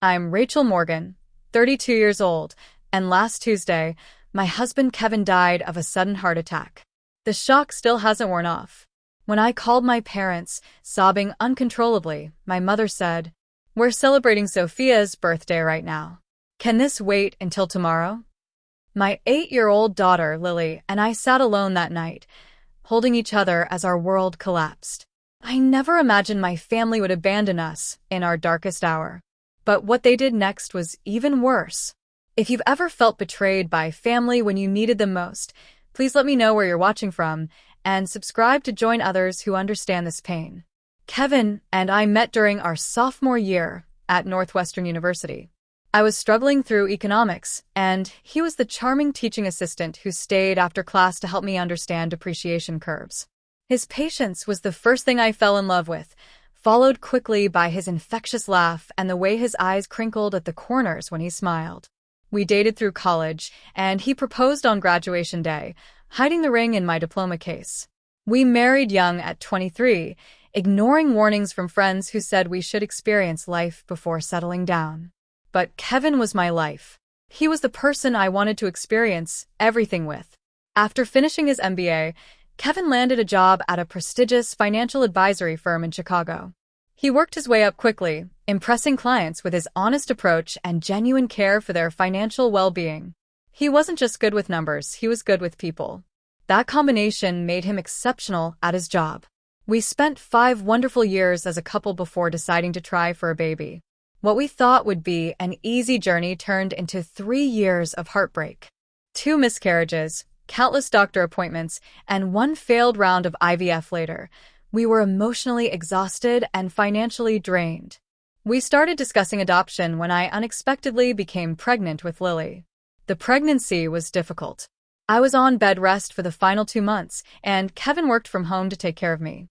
I'm Rachel Morgan, 32 years old, and last Tuesday, my husband Kevin died of a sudden heart attack. The shock still hasn't worn off. When I called my parents, sobbing uncontrollably, my mother said, "We're celebrating Sophia's birthday right now. Can this wait until tomorrow?" My 8-year-old daughter, Lily, and I sat alone that night, holding each other as our world collapsed. I never imagined my family would abandon us in our darkest hour. But what they did next was even worse. If you've ever felt betrayed by family when you needed them most, please let me know where you're watching from, and subscribe to join others who understand this pain. Kevin and I met during our sophomore year at Northwestern University. I was struggling through economics, and he was the charming teaching assistant who stayed after class to help me understand depreciation curves. His patience was the first thing I fell in love with, followed quickly by his infectious laugh and the way his eyes crinkled at the corners when he smiled. We dated through college, and he proposed on graduation day, hiding the ring in my diploma case. We married young at 23, ignoring warnings from friends who said we should experience life before settling down. But Kevin was my life. He was the person I wanted to experience everything with. After finishing his MBA, Kevin landed a job at a prestigious financial advisory firm in Chicago. He worked his way up quickly, impressing clients with his honest approach and genuine care for their financial well-being. He wasn't just good with numbers, he was good with people. That combination made him exceptional at his job. We spent 5 wonderful years as a couple before deciding to try for a baby. What we thought would be an easy journey turned into 3 years of heartbreak. 2 miscarriages, countless doctor appointments, and 1 failed round of IVF later, we were emotionally exhausted and financially drained. We started discussing adoption when I unexpectedly became pregnant with Lily. The pregnancy was difficult. I was on bed rest for the final 2 months, and Kevin worked from home to take care of me.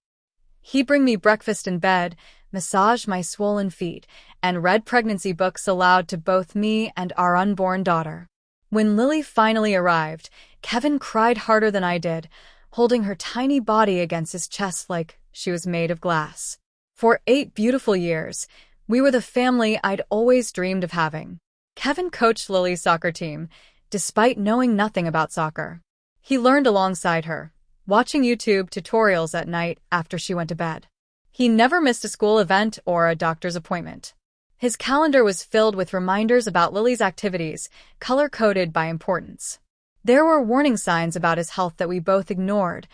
He'd bring me breakfast in bed, massage my swollen feet, and read pregnancy books aloud to both me and our unborn daughter. When Lily finally arrived, Kevin cried harder than I did, holding her tiny body against his chest like she was made of glass. For 8 beautiful years, we were the family I'd always dreamed of having. Kevin coached Lily's soccer team, despite knowing nothing about soccer. He learned alongside her, watching YouTube tutorials at night after she went to bed. He never missed a school event or a doctor's appointment. His calendar was filled with reminders about Lily's activities, color-coded by importance. There were warning signs about his health that we both ignored.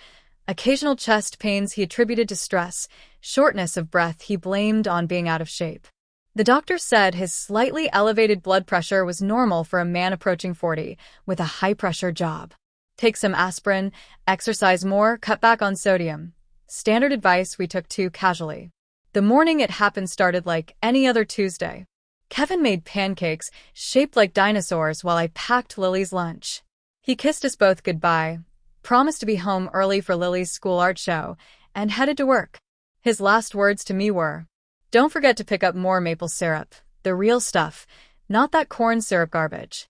Occasional chest pains he attributed to stress, shortness of breath he blamed on being out of shape. The doctor said his slightly elevated blood pressure was normal for a man approaching 40 with a high-pressure job. Take some aspirin, exercise more, cut back on sodium. Standard advice we took too casually. The morning it happened started like any other Tuesday. Kevin made pancakes shaped like dinosaurs while I packed Lily's lunch. He kissed us both goodbye, promised to be home early for Lily's school art show, and headed to work. His last words to me were, "Don't forget to pick up more maple syrup, the real stuff, not that corn syrup garbage."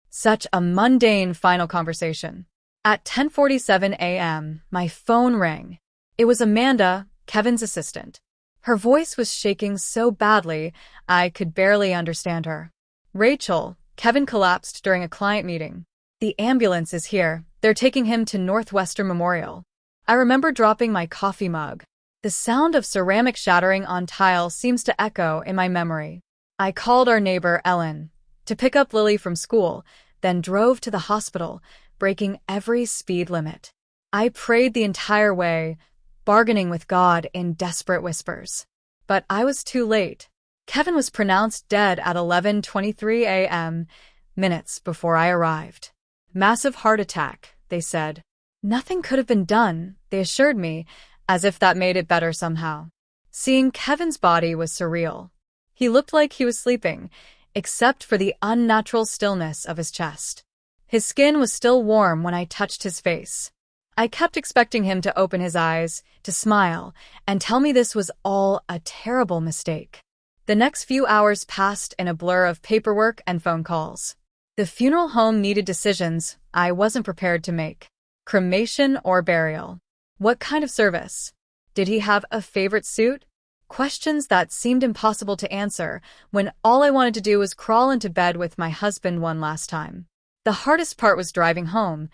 Such a mundane final conversation. At 10:47 a.m., my phone rang. It was Amanda, Kevin's assistant. Her voice was shaking so badly, I could barely understand her. "Rachel, Kevin collapsed during a client meeting. The ambulance is here. They're taking him to Northwestern Memorial." I remember dropping my coffee mug. The sound of ceramic shattering on tile seems to echo in my memory. I called our neighbor, Ellen, to pick up Lily from school, then drove to the hospital, breaking every speed limit. I prayed the entire way, bargaining with God in desperate whispers. But I was too late. Kevin was pronounced dead at 11:23 a.m., minutes before I arrived. "Massive heart attack," they said. Nothing could have been done, they assured me, as if that made it better somehow. Seeing Kevin's body was surreal. He looked like he was sleeping, except for the unnatural stillness of his chest. His skin was still warm when I touched his face. I kept expecting him to open his eyes, to smile, and tell me this was all a terrible mistake. The next few hours passed in a blur of paperwork and phone calls. The funeral home needed decisions I wasn't prepared to make. Cremation or burial? What kind of service? Did he have a favorite suit? Questions that seemed impossible to answer when all I wanted to do was crawl into bed with my husband one last time. The hardest part was driving home,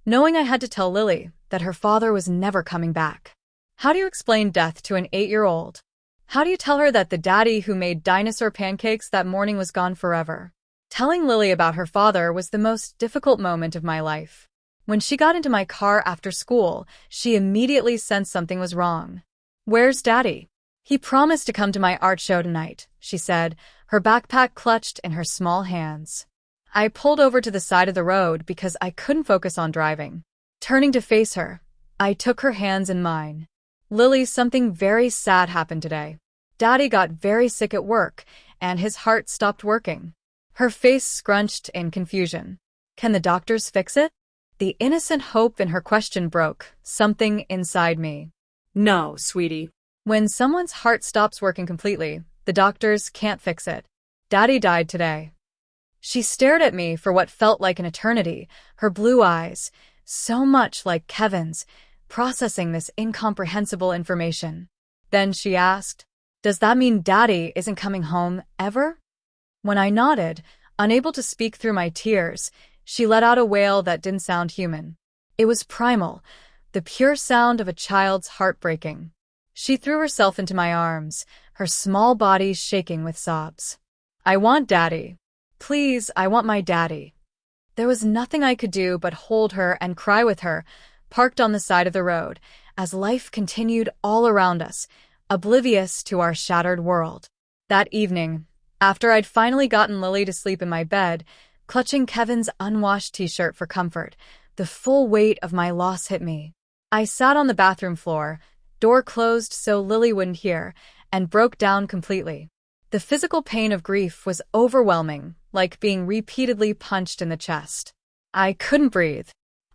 knowing I had to tell Lily that her father was never coming back. How do you explain death to an 8-year-old? How do you tell her that the daddy who made dinosaur pancakes that morning was gone forever? Telling Lily about her father was the most difficult moment of my life. When she got into my car after school, she immediately sensed something was wrong. "Where's Daddy?" "He promised to come to my art show tonight," she said, her backpack clutched in her small hands. I pulled over to the side of the road because I couldn't focus on driving. Turning to face her, I took her hands in mine. "Lily, something very sad happened today. Daddy got very sick at work, and his heart stopped working." Her face scrunched in confusion. "Can the doctors fix it?" The innocent hope in her question broke something inside me. "No, sweetie. When someone's heart stops working completely, the doctors can't fix it. Daddy died today." She stared at me for what felt like an eternity, her blue eyes, so much like Kevin's, processing this incomprehensible information. Then she asked, "Does that mean Daddy isn't coming home ever?" When I nodded, unable to speak through my tears, she let out a wail that didn't sound human. It was primal, the pure sound of a child's heart breaking. She threw herself into my arms, her small body shaking with sobs. "I want Daddy. Please, I want my daddy." There was nothing I could do but hold her and cry with her, parked on the side of the road, as life continued all around us, oblivious to our shattered world. That evening, after I'd finally gotten Lily to sleep in my bed, clutching Kevin's unwashed t-shirt for comfort, the full weight of my loss hit me. I sat on the bathroom floor, door closed so Lily wouldn't hear, and broke down completely. The physical pain of grief was overwhelming, like being repeatedly punched in the chest. I couldn't breathe.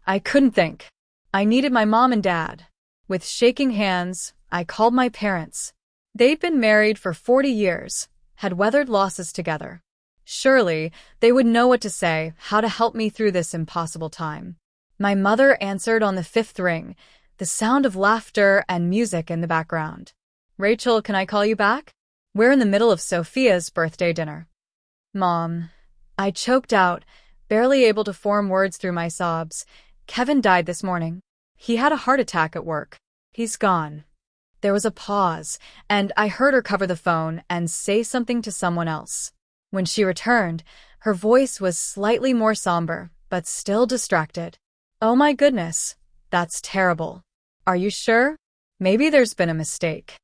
I couldn't think. I needed my mom and dad. With shaking hands, I called my parents. They'd been married for 40 years, had weathered losses together. Surely, they would know what to say, how to help me through this impossible time. My mother answered on the 5th ring, the sound of laughter and music in the background. "Rachel, can I call you back? We're in the middle of Sophia's birthday dinner." "Mom," I choked out, barely able to form words through my sobs. "Kevin died this morning. He had a heart attack at work. He's gone." There was a pause, and I heard her cover the phone and say something to someone else. When she returned, her voice was slightly more somber, but still distracted. "Oh my goodness, that's terrible. Are you sure? Maybe there's been a mistake."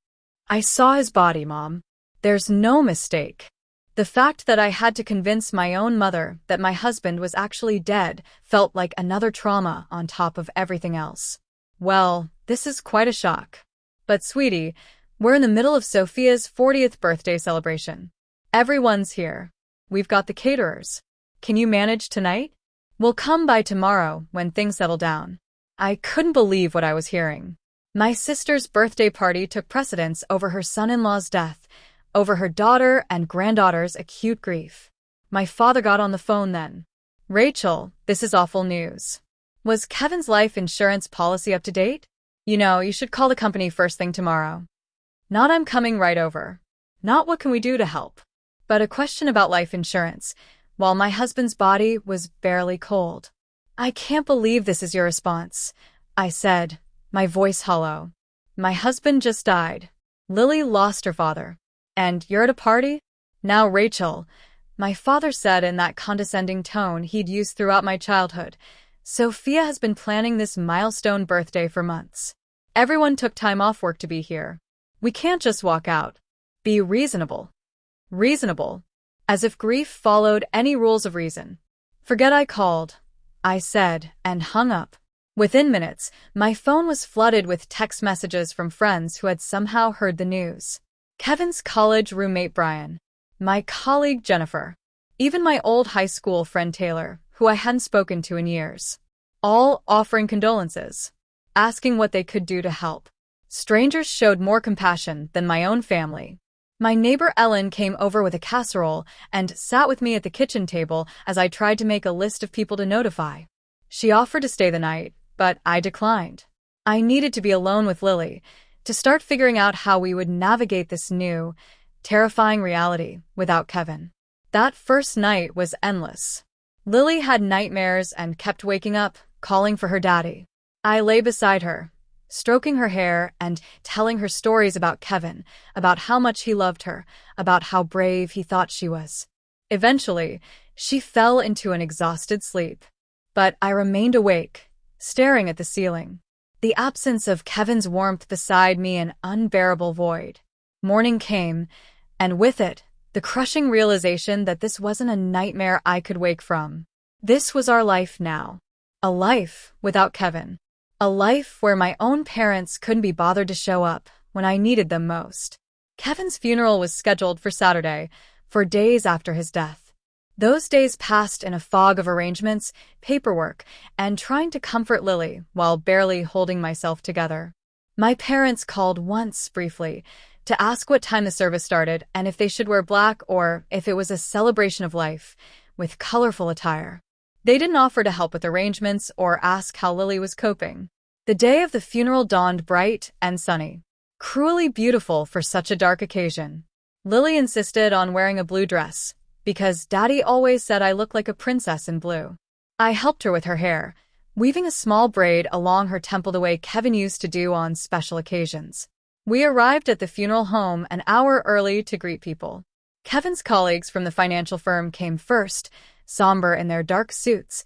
"I saw his body, Mom. There's no mistake." The fact that I had to convince my own mother that my husband was actually dead felt like another trauma on top of everything else. Well, this is quite a shock. But sweetie, we're in the middle of Sophia's 40th birthday celebration. Everyone's here. We've got the caterers. Can you manage tonight? We'll come by tomorrow when things settle down. I couldn't believe what I was hearing. My sister's birthday party took precedence over her son-in-law's death, over her daughter and granddaughter's acute grief. My father got on the phone then. "Rachel, this is awful news. Was Kevin's life insurance policy up to date? You should call the company first thing tomorrow." Not "I'm coming right over." Not "what can we do to help?" But a question about life insurance, while my husband's body was barely cold. "I can't believe this is your response," I said, my voice hollow. "My husband just died. Lily lost her father. And you're at a party? Now, Rachel," my father said in that condescending tone he'd used throughout my childhood, "Sophia has been planning this milestone birthday for months. Everyone took time off work to be here. We can't just walk out. Be reasonable." Reasonable? As if grief followed any rules of reason. "Forget I called," I said, and hung up. Within minutes, my phone was flooded with text messages from friends who had somehow heard the news. Kevin's college roommate Brian, my colleague Jennifer, even my old high school friend Taylor, who I hadn't spoken to in years. All offering condolences, asking what they could do to help. Strangers showed more compassion than my own family. My neighbor Ellen came over with a casserole and sat with me at the kitchen table as I tried to make a list of people to notify. She offered to stay the night, but I declined. I needed to be alone with Lily, to start figuring out how we would navigate this new, terrifying reality without Kevin. That first night was endless. Lily had nightmares and kept waking up, calling for her daddy. I lay beside her, stroking her hair and telling her stories about Kevin, about how much he loved her, about how brave he thought she was. Eventually, she fell into an exhausted sleep. But I remained awake, staring at the ceiling. The absence of Kevin's warmth beside me an unbearable void. Morning came, and with it, the crushing realization that this wasn't a nightmare I could wake from. This was our life now. A life without Kevin. A life where my own parents couldn't be bothered to show up when I needed them most. Kevin's funeral was scheduled for Saturday, 4 days after his death. Those days passed in a fog of arrangements, paperwork, and trying to comfort Lily while barely holding myself together. My parents called once briefly to ask what time the service started and if they should wear black or if it was a celebration of life, with colorful attire. They didn't offer to help with arrangements or ask how Lily was coping. The day of the funeral dawned bright and sunny, cruelly beautiful for such a dark occasion. Lily insisted on wearing a blue dress, because Daddy always said I looked like a princess in blue. I helped her with her hair, weaving a small braid along her temple the way Kevin used to do on special occasions. We arrived at the funeral home an hour early to greet people. Kevin's colleagues from the financial firm came first, somber in their dark suits,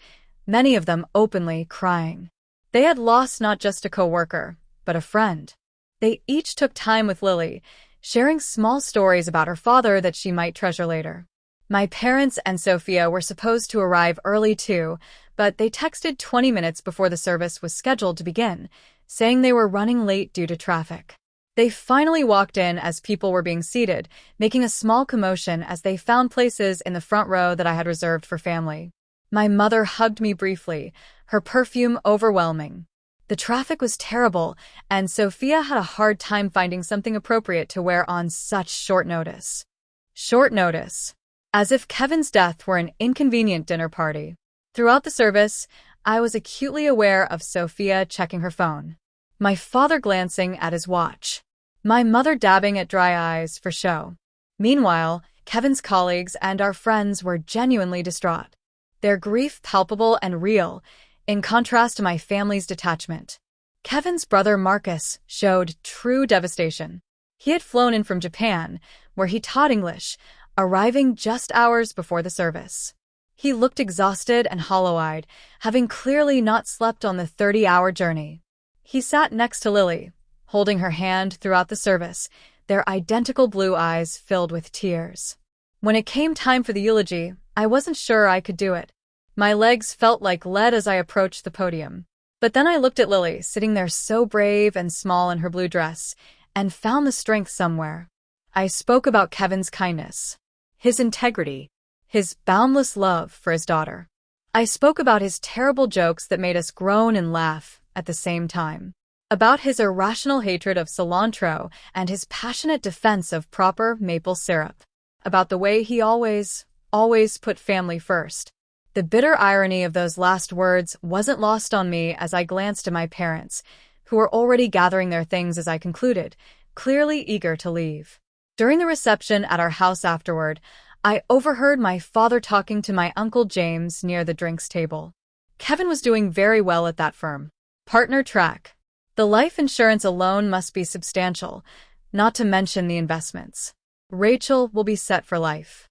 many of them openly crying. They had lost not just a co-worker, but a friend. They each took time with Lily, sharing small stories about her father that she might treasure later. My parents and Sophia were supposed to arrive early too, but they texted 20 minutes before the service was scheduled to begin, saying they were running late due to traffic. They finally walked in as people were being seated, making a small commotion as they found places in the front row that I had reserved for family. My mother hugged me briefly, her perfume overwhelming. The traffic was terrible, and Sophia had a hard time finding something appropriate to wear on such short notice. Short notice. As if Kevin's death were an inconvenient dinner party. Throughout the service, I was acutely aware of Sophia checking her phone. My father glancing at his watch. My mother dabbing at dry eyes for show. Meanwhile, Kevin's colleagues and our friends were genuinely distraught. Their grief palpable and real, in contrast to my family's detachment. Kevin's brother Marcus showed true devastation. He had flown in from Japan, where he taught English, arriving just hours before the service. He looked exhausted and hollow-eyed, having clearly not slept on the 30-hour journey. He sat next to Lily, holding her hand throughout the service, their identical blue eyes filled with tears. When it came time for the eulogy, I wasn't sure I could do it. My legs felt like lead as I approached the podium. But then I looked at Lily, sitting there so brave and small in her blue dress, and found the strength somewhere. I spoke about Kevin's kindness, his integrity, his boundless love for his daughter. I spoke about his terrible jokes that made us groan and laugh at the same time. About his irrational hatred of cilantro and his passionate defense of proper maple syrup. About the way he always put family first. The bitter irony of those last words wasn't lost on me as I glanced at my parents, who were already gathering their things as I concluded, clearly eager to leave. During the reception at our house afterward, I overheard my father talking to my Uncle James near the drinks table. Kevin was doing very well at that firm. Partner track. The life insurance alone must be substantial, not to mention the investments. Rachel will be set for life.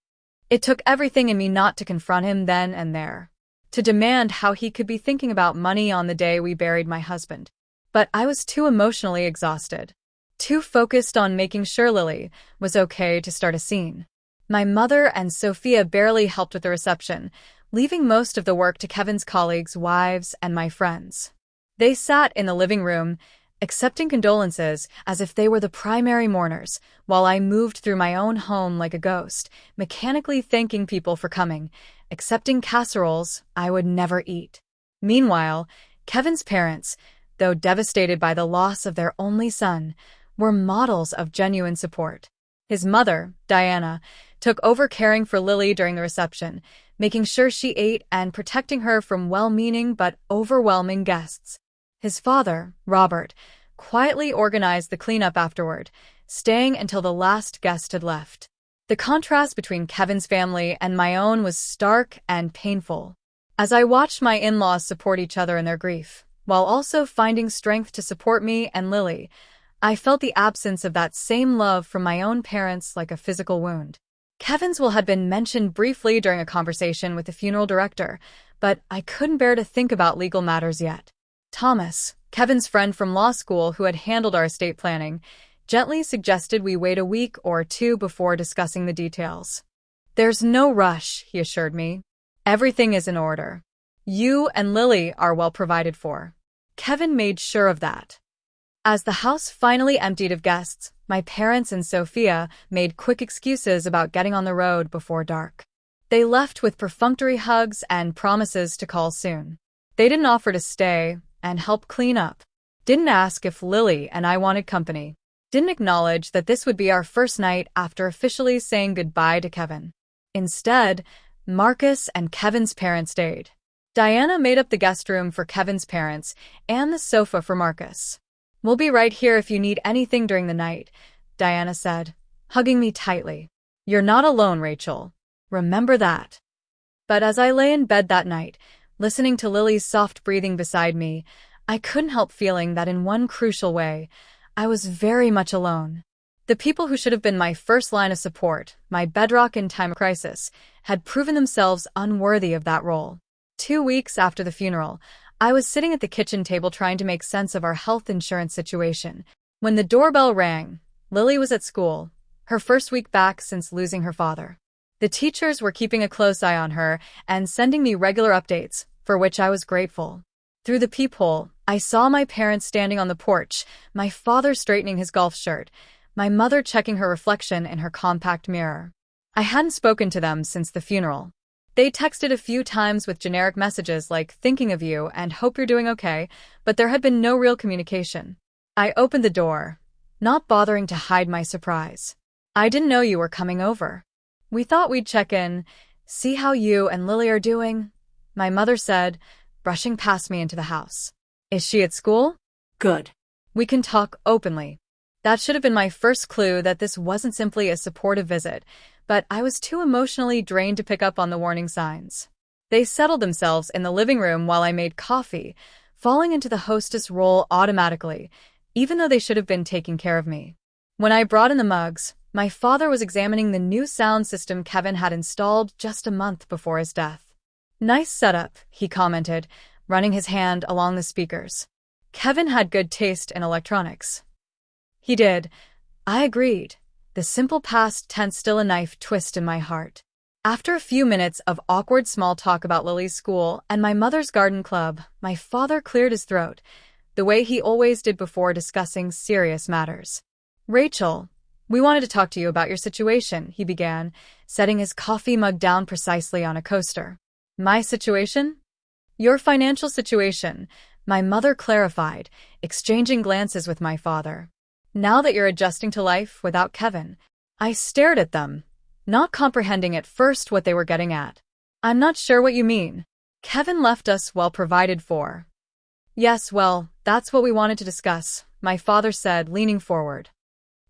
It took everything in me not to confront him then and there, to demand how he could be thinking about money on the day we buried my husband. But I was too emotionally exhausted, too focused on making sure Lily was okay to start a scene. My mother and Sophia barely helped with the reception, leaving most of the work to Kevin's colleagues, wives, and my friends. They sat in the living room, accepting condolences as if they were the primary mourners, while I moved through my own home like a ghost, mechanically thanking people for coming, accepting casseroles I would never eat. Meanwhile, Kevin's parents, though devastated by the loss of their only son, were models of genuine support. His mother, Diana, took over caring for Lily during the reception, making sure she ate and protecting her from well-meaning but overwhelming guests. His father, Robert, quietly organized the cleanup afterward, staying until the last guest had left. The contrast between Kevin's family and my own was stark and painful. As I watched my in-laws support each other in their grief, while also finding strength to support me and Lily, I felt the absence of that same love from my own parents like a physical wound. Kevin's will had been mentioned briefly during a conversation with the funeral director, but I couldn't bear to think about legal matters yet. Thomas, Kevin's friend from law school who had handled our estate planning, gently suggested we wait a week or two before discussing the details. "There's no rush," he assured me. "Everything is in order. You and Lily are well provided for." Kevin made sure of that. As the house finally emptied of guests, my parents and Sophia made quick excuses about getting on the road before dark. They left with perfunctory hugs and promises to call soon. They didn't offer to stay and help clean up. Didn't ask if Lily and I wanted company. Didn't acknowledge that this would be our first night after officially saying goodbye to Kevin. Instead, Marcus and Kevin's parents stayed. Diana made up the guest room for Kevin's parents and the sofa for Marcus. "We'll be right here if you need anything during the night," Diana said, hugging me tightly. "You're not alone, Rachel. Remember that." But as I lay in bed that night, listening to Lily's soft breathing beside me, I couldn't help feeling that in one crucial way, I was very much alone. The people who should have been my first line of support, my bedrock in time of crisis, had proven themselves unworthy of that role. 2 weeks after the funeral, I was sitting at the kitchen table trying to make sense of our health insurance situation. When the doorbell rang, Lily was at school, her first week back since losing her father. The teachers were keeping a close eye on her and sending me regular updates, for which I was grateful. Through the peephole, I saw my parents standing on the porch, my father straightening his golf shirt, my mother checking her reflection in her compact mirror. I hadn't spoken to them since the funeral. They texted a few times with generic messages like "thinking of you" and "hope you're doing okay," but there had been no real communication. I opened the door, not bothering to hide my surprise. "I didn't know you were coming over. We thought we'd check in, see how you and Lily are doing," my mother said, brushing past me into the house. "Is she at school?" "Good. We can talk openly." That should have been my first clue that this wasn't simply a supportive visit, but I was too emotionally drained to pick up on the warning signs. They settled themselves in the living room while I made coffee, falling into the hostess role automatically, even though they should have been taking care of me. When I brought in the mugs, my father was examining the new sound system Kevin had installed just a month before his death. "Nice setup," he commented, running his hand along the speakers. Kevin had good taste in electronics. He did. I agreed. The simple past tense still a knife twist in my heart. After a few minutes of awkward small talk about Lily's school and my mother's garden club, my father cleared his throat, the way he always did before discussing serious matters. "Rachel, we wanted to talk to you about your situation," he began, setting his coffee mug down precisely on a coaster. "My situation?" "Your financial situation," my mother clarified, exchanging glances with my father. "Now that you're adjusting to life without Kevin." I stared at them, not comprehending at first what they were getting at. "I'm not sure what you mean. Kevin left us well provided for." "Yes, well, that's what we wanted to discuss," my father said, leaning forward.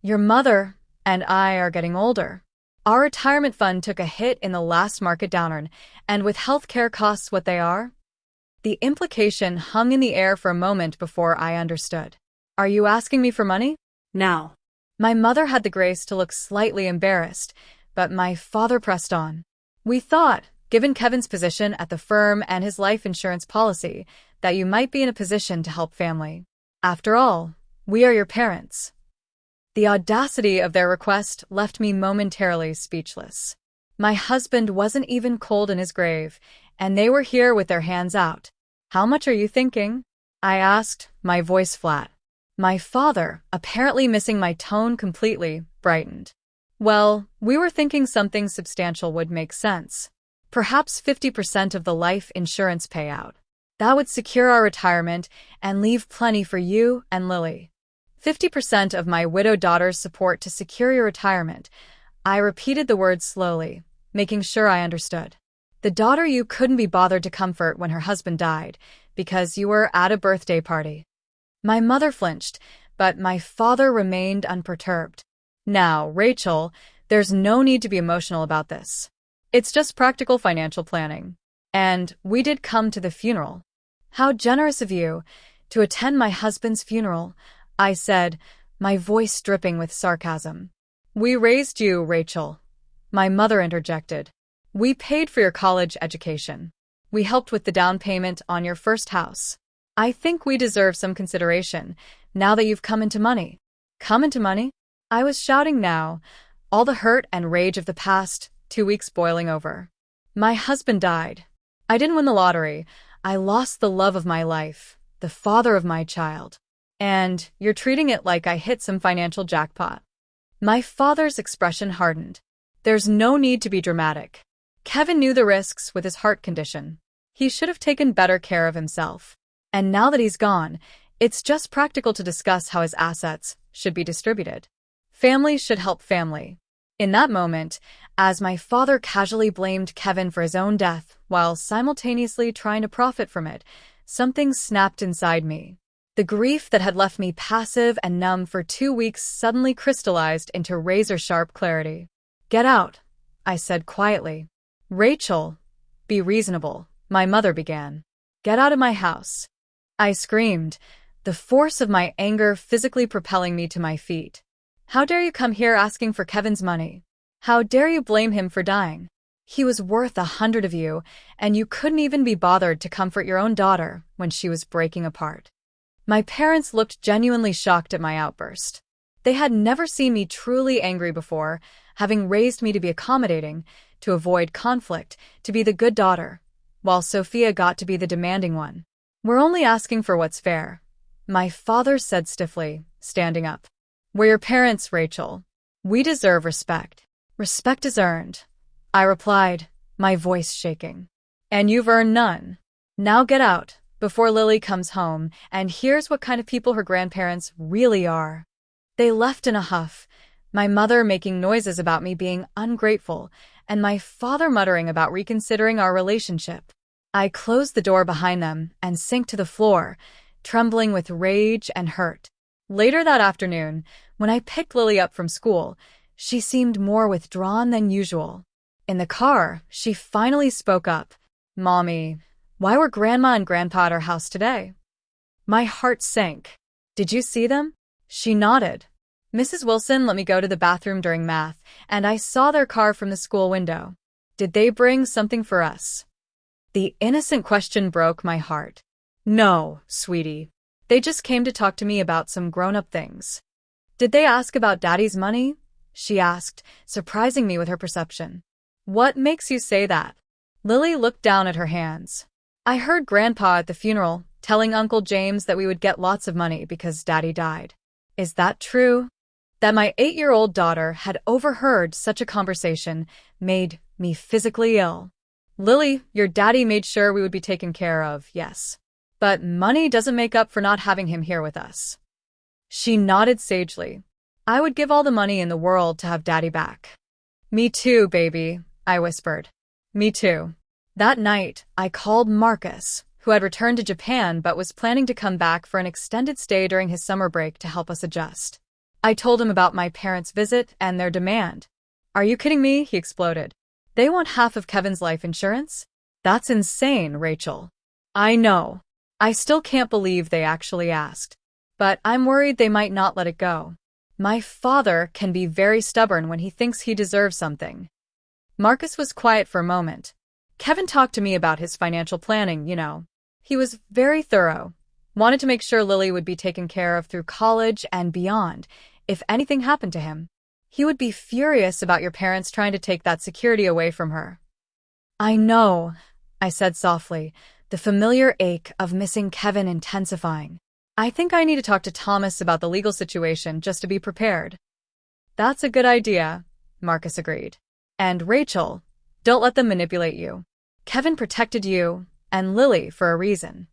"Your mother and I are getting older. Our retirement fund took a hit in the last market downturn, and with healthcare costs what they are?" The implication hung in the air for a moment before I understood. "Are you asking me for money?" "Now." My mother had the grace to look slightly embarrassed, but my father pressed on. "We thought, given Kevin's position at the firm and his life insurance policy, that you might be in a position to help family. After all, we are your parents." The audacity of their request left me momentarily speechless. My husband wasn't even cold in his grave, and they were here with their hands out. "How much are you thinking?" I asked, my voice flat. My father, apparently missing my tone completely, brightened. "Well, we were thinking something substantial would make sense. Perhaps 50% of the life insurance payout. That would secure our retirement and leave plenty for you and Lily." 50% of my widowed daughter's support to secure your retirement. I repeated the words slowly, making sure I understood. "The daughter you couldn't be bothered to comfort when her husband died, because you were at a birthday party." My mother flinched, but my father remained unperturbed. Now, Rachel, there's no need to be emotional about this. It's just practical financial planning. And we did come to the funeral. How generous of you to attend my husband's funeral, I said, my voice dripping with sarcasm. We raised you, Rachel, my mother interjected. We paid for your college education. We helped with the down payment on your first house. I think we deserve some consideration, now that you've come into money. Come into money? I was shouting now, all the hurt and rage of the past 2 weeks boiling over. My husband died. I didn't win the lottery. I lost the love of my life, the father of my child. And you're treating it like I hit some financial jackpot. My father's expression hardened. There's no need to be dramatic. Kevin knew the risks with his heart condition. He should have taken better care of himself. And now that he's gone, it's just practical to discuss how his assets should be distributed. Family should help family. In that moment, as my father casually blamed Kevin for his own death while simultaneously trying to profit from it, something snapped inside me. The grief that had left me passive and numb for 2 weeks suddenly crystallized into razor-sharp clarity. Get out, I said quietly. Rachel, be reasonable, my mother began. Get out of my house. I screamed, the force of my anger physically propelling me to my feet. How dare you come here asking for Kevin's money? How dare you blame him for dying? He was worth 100 of you, and you couldn't even be bothered to comfort your own daughter when she was breaking apart. My parents looked genuinely shocked at my outburst. They had never seen me truly angry before, having raised me to be accommodating, to avoid conflict, to be the good daughter, while Sophia got to be the demanding one. We're only asking for what's fair, my father said stiffly, standing up. We're your parents, Rachel. We deserve respect. Respect is earned, I replied, my voice shaking. And you've earned none. Now get out, before Lily comes home, and here's what kind of people her grandparents really are. They left in a huff, my mother making noises about me being ungrateful, and my father muttering about reconsidering our relationship. I closed the door behind them and sank to the floor, trembling with rage and hurt. Later that afternoon, when I picked Lily up from school, she seemed more withdrawn than usual. In the car, she finally spoke up. Mommy, why were Grandma and Grandpa at our house today? My heart sank. Did you see them? She nodded. Mrs. Wilson let me go to the bathroom during math, and I saw their car from the school window. Did they bring something for us? The innocent question broke my heart. No, sweetie. They just came to talk to me about some grown-up things. Did they ask about Daddy's money? She asked, surprising me with her perception. What makes you say that? Lily looked down at her hands. I heard Grandpa at the funeral telling Uncle James that we would get lots of money because Daddy died. Is that true? That my 8-year-old daughter had overheard such a conversation made me physically ill. Lily, your daddy made sure we would be taken care of, yes. But money doesn't make up for not having him here with us. She nodded sagely. I would give all the money in the world to have Daddy back. Me too, baby, I whispered. Me too. That night, I called Marcus, who had returned to Japan but was planning to come back for an extended stay during his summer break to help us adjust. I told him about my parents' visit and their demand. Are you kidding me? He exploded. They want half of Kevin's life insurance? That's insane, Rachel. I know. I still can't believe they actually asked. But I'm worried they might not let it go. My father can be very stubborn when he thinks he deserves something. Marcus was quiet for a moment. Kevin talked to me about his financial planning, you know. He was very thorough. Wanted to make sure Lily would be taken care of through college and beyond, if anything happened to him. He would be furious about your parents trying to take that security away from her. I know, I said softly, the familiar ache of missing Kevin intensifying. I think I need to talk to Thomas about the legal situation just to be prepared. That's a good idea, Marcus agreed. And Rachel, don't let them manipulate you. Kevin protected you and Lily for a reason.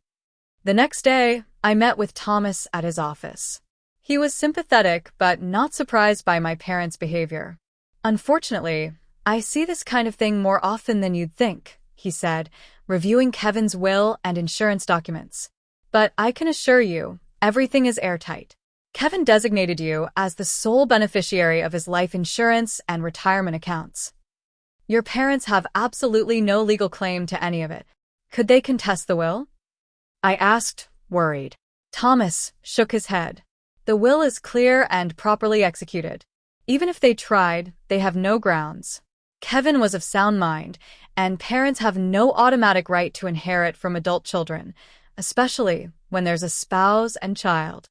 The next day, I met with Thomas at his office. He was sympathetic but not surprised by my parents' behavior. Unfortunately, I see this kind of thing more often than you'd think, he said, reviewing Kevin's will and insurance documents. But I can assure you, Everything is airtight. Kevin designated you as the sole beneficiary of his life insurance and retirement accounts. Your parents have absolutely no legal claim to any of it. Could they contest the will? I asked, worried. Thomas shook his head. The will is clear and properly executed. Even if they tried, they have no grounds. Kevin was of sound mind, and parents have no automatic right to inherit from adult children, especially when there's a spouse and child.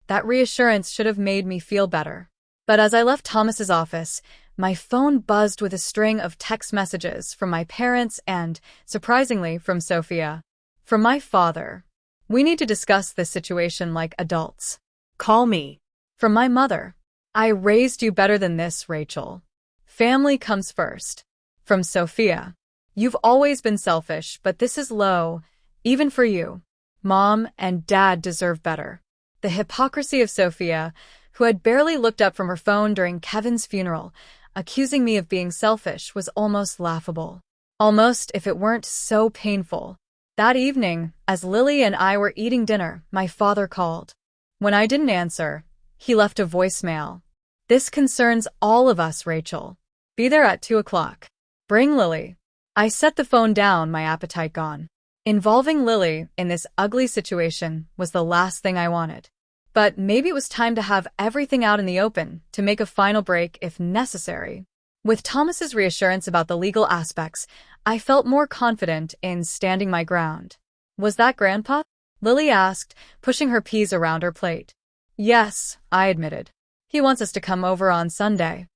That reassurance should have made me feel better. But as I left Thomas's office, my phone buzzed with a string of text messages from my parents and, surprisingly, from Sophia. From my father. We need to discuss this situation like adults. Call me. From my mother. I raised you better than this, Rachel. Family comes first. From Sophia. You've always been selfish, but this is low, even for you. Mom and Dad deserve better. The hypocrisy of Sophia, who had barely looked up from her phone during Kevin's funeral, accusing me of being selfish, was almost laughable. Almost if it weren't so painful. That evening, as Lily and I were eating dinner, my father called. When I didn't answer, he left a voicemail. This concerns all of us, Rachel. Be there at 2 o'clock. Bring Lily. I set the phone down, my appetite gone. Involving Lily in this ugly situation was the last thing I wanted. But maybe it was time to have everything out in the open, to make a final break if necessary. With Thomas's reassurance about the legal aspects, I felt more confident in standing my ground. Was that Grandpa? Lily asked, pushing her peas around her plate. Yes, I admitted. He wants us to come over on Sunday.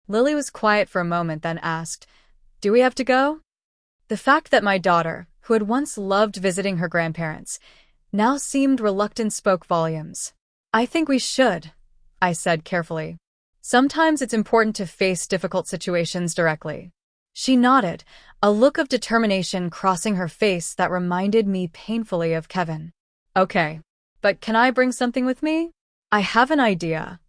Lily was quiet for a moment, then asked, Do we have to go? The fact that my daughter, who had once loved visiting her grandparents, now seemed reluctant spoke volumes. I think we should, I said carefully. Sometimes it's important to face difficult situations directly. She nodded, a look of determination crossing her face that reminded me painfully of Kevin. Okay, but can I bring something with me? I have an idea.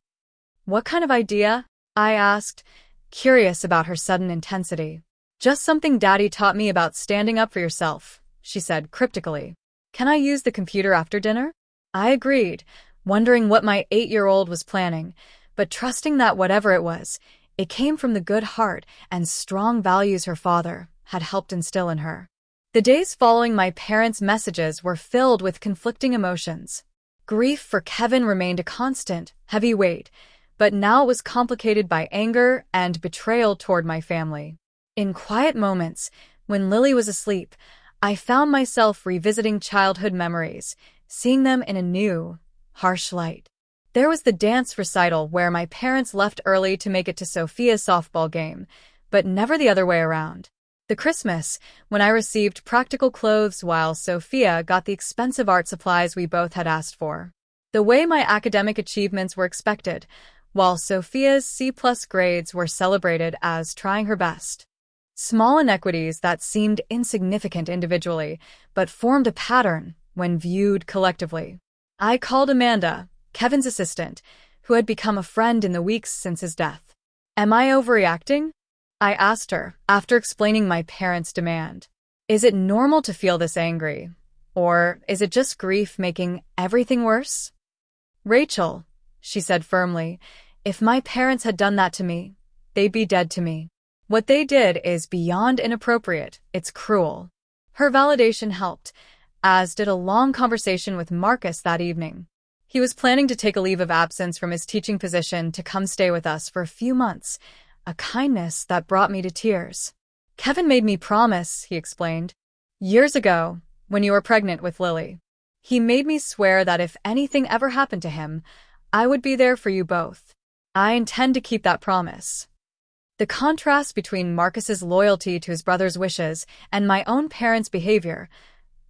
What kind of idea? I asked, curious about her sudden intensity. Just something Daddy taught me about standing up for yourself, she said cryptically. Can I use the computer after dinner? I agreed, wondering what my 8-year-old was planning, but trusting that whatever it was, it came from the good heart and strong values her father had helped instill in her. The days following my parents' messages were filled with conflicting emotions. Grief for Kevin remained a constant, heavy weight, but now it was complicated by anger and betrayal toward my family. In quiet moments, when Lily was asleep, I found myself revisiting childhood memories, seeing them in a new, harsh light. There was the dance recital where my parents left early to make it to Sophia's softball game, but never the other way around. The Christmas, when I received practical clothes while Sophia got the expensive art supplies we both had asked for. The way my academic achievements were expected, while Sophia's C+ grades were celebrated as trying her best. Small inequities that seemed insignificant individually, but formed a pattern when viewed collectively. I called Amanda, Kevin's assistant, who had become a friend in the weeks since his death. Am I overreacting? I asked her, after explaining my parents' demand. Is it normal to feel this angry? Or is it just grief making everything worse? Rachel, she said firmly, if my parents had done that to me, they'd be dead to me. What they did is beyond inappropriate, it's cruel. Her validation helped, as did a long conversation with Marcus that evening. He was planning to take a leave of absence from his teaching position to come stay with us for a few months, a kindness that brought me to tears. Kevin made me promise, he explained, years ago, when you were pregnant with Lily. He made me swear that if anything ever happened to him, I would be there for you both. I intend to keep that promise. The contrast between Marcus's loyalty to his brother's wishes and my own parents' behavior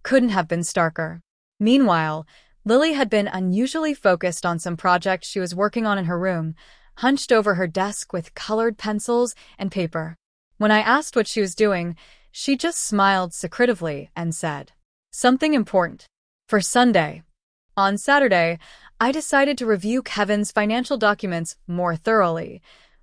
couldn't have been starker. Meanwhile, Lily had been unusually focused on some project she was working on in her room, hunched over her desk with colored pencils and paper. When I asked what she was doing, she just smiled secretively and said, Something important. For Sunday. On Saturday, I decided to review Kevin's financial documents more thoroughly,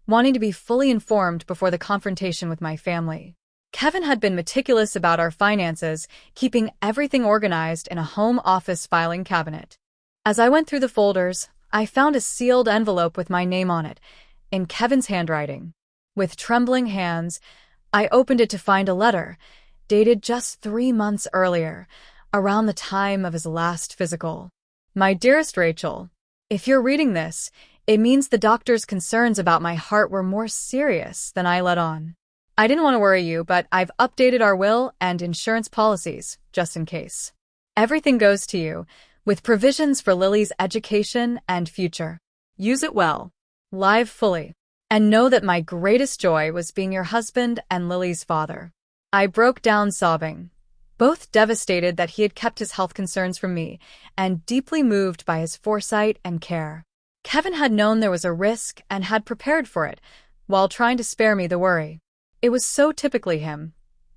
wanting to be fully informed before the confrontation with my family. Kevin had been meticulous about our finances, keeping everything organized in a home office filing cabinet. As I went through the folders, I found a sealed envelope with my name on it, in Kevin's handwriting. With trembling hands, I opened it to find a letter, dated just 3 months earlier, around the time of his last physical. My dearest Rachel, if you're reading this, it means the doctor's concerns about my heart were more serious than I let on. I didn't want to worry you, but I've updated our will and insurance policies, just in case. Everything goes to you, with provisions for Lily's education and future. Use it well. Live fully. And know that my greatest joy was being your husband and Lily's father. I broke down sobbing, both devastated that he had kept his health concerns from me, and deeply moved by his foresight and care. Kevin had known there was a risk and had prepared for it, while trying to spare me the worry. It was so typically him,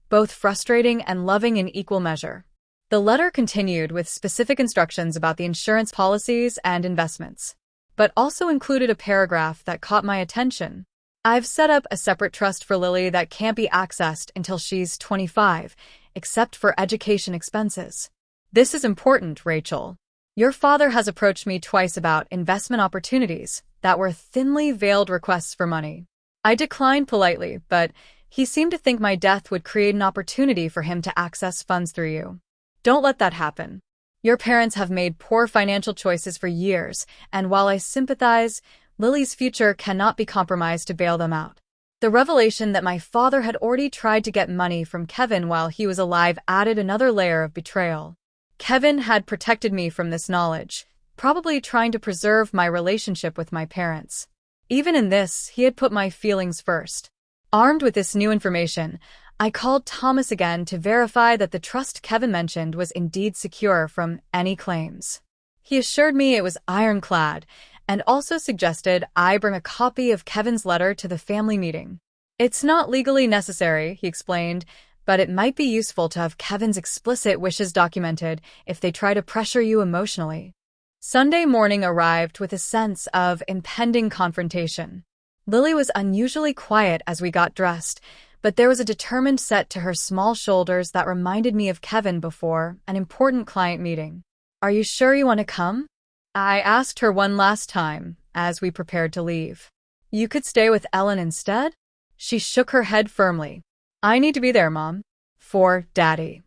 both frustrating and loving in equal measure. The letter continued with specific instructions about the insurance policies and investments, but also included a paragraph that caught my attention. I've set up a separate trust for Lily that can't be accessed until she's 25, except for education expenses. This is important, Rachel. Your father has approached me twice about investment opportunities that were thinly veiled requests for money. I declined politely, but he seemed to think my death would create an opportunity for him to access funds through you. Don't let that happen. Your parents have made poor financial choices for years, and while I sympathize, Lily's future cannot be compromised to bail them out. The revelation that my father had already tried to get money from Kevin while he was alive added another layer of betrayal. Kevin had protected me from this knowledge, probably trying to preserve my relationship with my parents. Even in this, he had put my feelings first. Armed with this new information, I called Thomas again to verify that the trust Kevin mentioned was indeed secure from any claims. He assured me it was ironclad, and also suggested I bring a copy of Kevin's letter to the family meeting. It's not legally necessary, he explained, but it might be useful to have Kevin's explicit wishes documented if they try to pressure you emotionally. Sunday morning arrived with a sense of impending confrontation. Lily was unusually quiet as we got dressed, but there was a determined set to her small shoulders that reminded me of Kevin before an important client meeting. Are you sure you want to come? I asked her one last time as we prepared to leave. You could stay with Ellen instead? She shook her head firmly. I need to be there, Mom. For Daddy.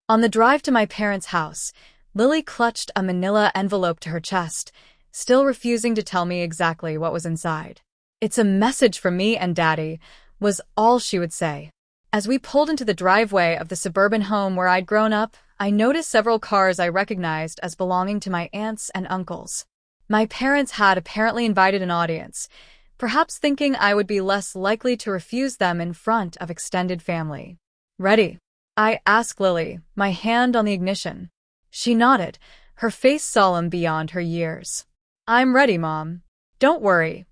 On the drive to my parents' house, Lily clutched a manila envelope to her chest, still refusing to tell me exactly what was inside. It's a message from me and Daddy, was all she would say. As we pulled into the driveway of the suburban home where I'd grown up, I noticed several cars I recognized as belonging to my aunts and uncles. My parents had apparently invited an audience, perhaps thinking I would be less likely to refuse them in front of extended family. Ready? I asked Lily, my hand on the ignition. She nodded, her face solemn beyond her years. I'm ready, Mom. Don't worry.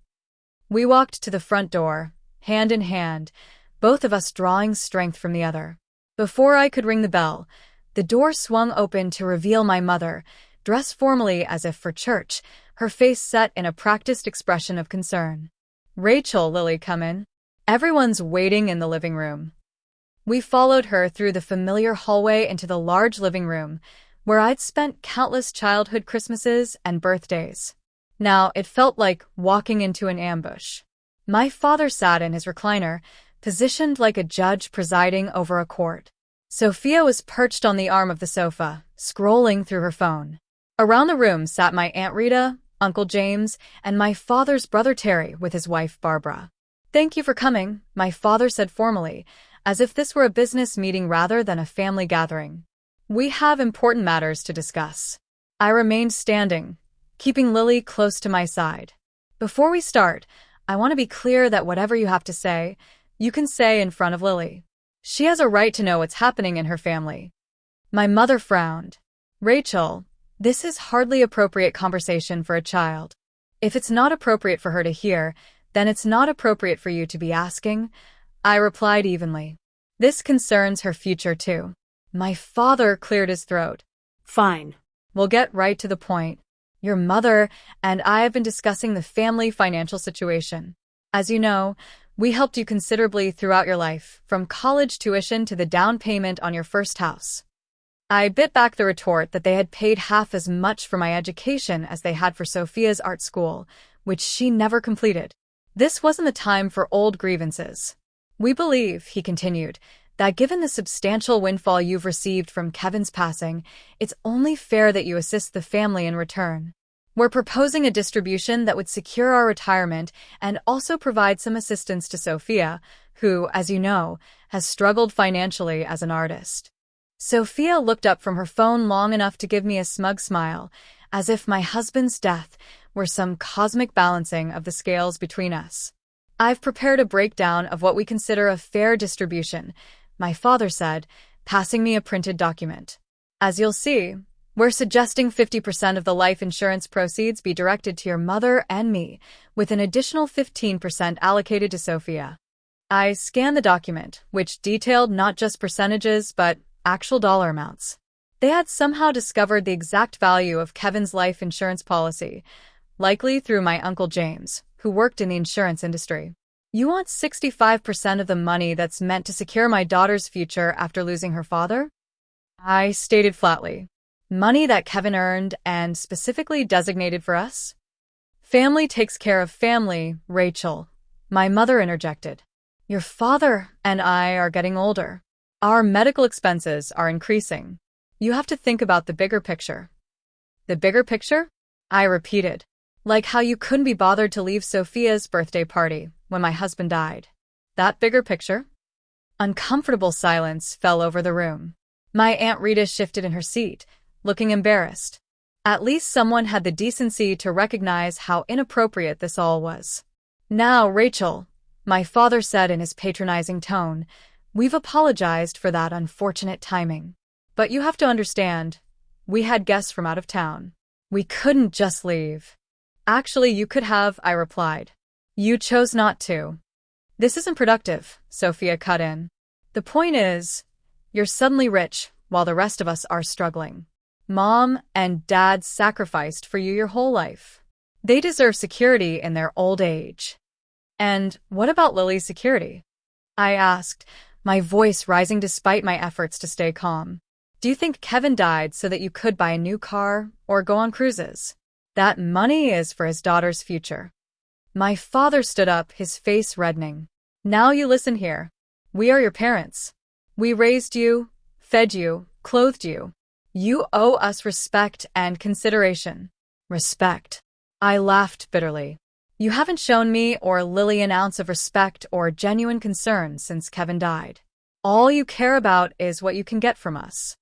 We walked to the front door, hand in hand, both of us drawing strength from the other. Before I could ring the bell, the door swung open to reveal my mother, dressed formally as if for church, her face set in a practiced expression of concern. Rachel, Lily, come in. Everyone's waiting in the living room. We followed her through the familiar hallway into the large living room, where I'd spent countless childhood Christmases and birthdays. Now it felt like walking into an ambush. My father sat in his recliner, positioned like a judge presiding over a court. Sophia was perched on the arm of the sofa, scrolling through her phone. Around the room sat my Aunt Rita, Uncle James, and my father's brother Terry with his wife Barbara. Thank you for coming, my father said formally, as if this were a business meeting rather than a family gathering. We have important matters to discuss. I remained standing, keeping Lily close to my side. Before we start, I want to be clear that whatever you have to say, you can say in front of Lily. She has a right to know what's happening in her family. My mother frowned. Rachel, this is hardly appropriate conversation for a child. If it's not appropriate for her to hear, then it's not appropriate for you to be asking, I replied evenly. This concerns her future too. My father cleared his throat. Fine. We'll get right to the point. Your mother and I have been discussing the family financial situation. As you know, we helped you considerably throughout your life, from college tuition to the down payment on your first house. I bit back the retort that they had paid half as much for my education as they had for Sophia's art school, which she never completed. This wasn't the time for old grievances. We believe, he continued, that given the substantial windfall you've received from Kevin's passing, it's only fair that you assist the family in return. We're proposing a distribution that would secure our retirement and also provide some assistance to Sophia, who, as you know, has struggled financially as an artist. Sophia looked up from her phone long enough to give me a smug smile, as if my husband's death were some cosmic balancing of the scales between us. I've prepared a breakdown of what we consider a fair distribution, my father said, passing me a printed document. As you'll see, we're suggesting 50% of the life insurance proceeds be directed to your mother and me, with an additional 15% allocated to Sophia. I scanned the document, which detailed not just percentages but actual dollar amounts. They had somehow discovered the exact value of Kevin's life insurance policy, likely through my Uncle James, who worked in the insurance industry. You want 65% of the money that's meant to secure my daughter's future after losing her father? I stated flatly. Money that Kevin earned and specifically designated for us? Family takes care of family, Rachel. My mother interjected. Your father and I are getting older. Our medical expenses are increasing. You have to think about the bigger picture. The bigger picture? I repeated. Like how you couldn't be bothered to leave Sophia's birthday party when my husband died. That bigger picture? Uncomfortable silence fell over the room. My Aunt Rita shifted in her seat, looking embarrassed. At least someone had the decency to recognize how inappropriate this all was. Now, Rachel, my father said in his patronizing tone, we've apologized for that unfortunate timing. But you have to understand, we had guests from out of town. We couldn't just leave. Actually, you could have, I replied. You chose not to. This isn't productive, Sophia cut in. The point is, you're suddenly rich while the rest of us are struggling. Mom and Dad sacrificed for you your whole life. They deserve security in their old age. And what about Lily's security? I asked, my voice rising despite my efforts to stay calm. Do you think Kevin died so that you could buy a new car or go on cruises? That money is for his daughter's future. My father stood up, his face reddening. Now you listen here. We are your parents. We raised you, fed you, clothed you. You owe us respect and consideration. Respect. I laughed bitterly. You haven't shown me or Lily an ounce of respect or genuine concern since Kevin died. All you care about is what you can get from us.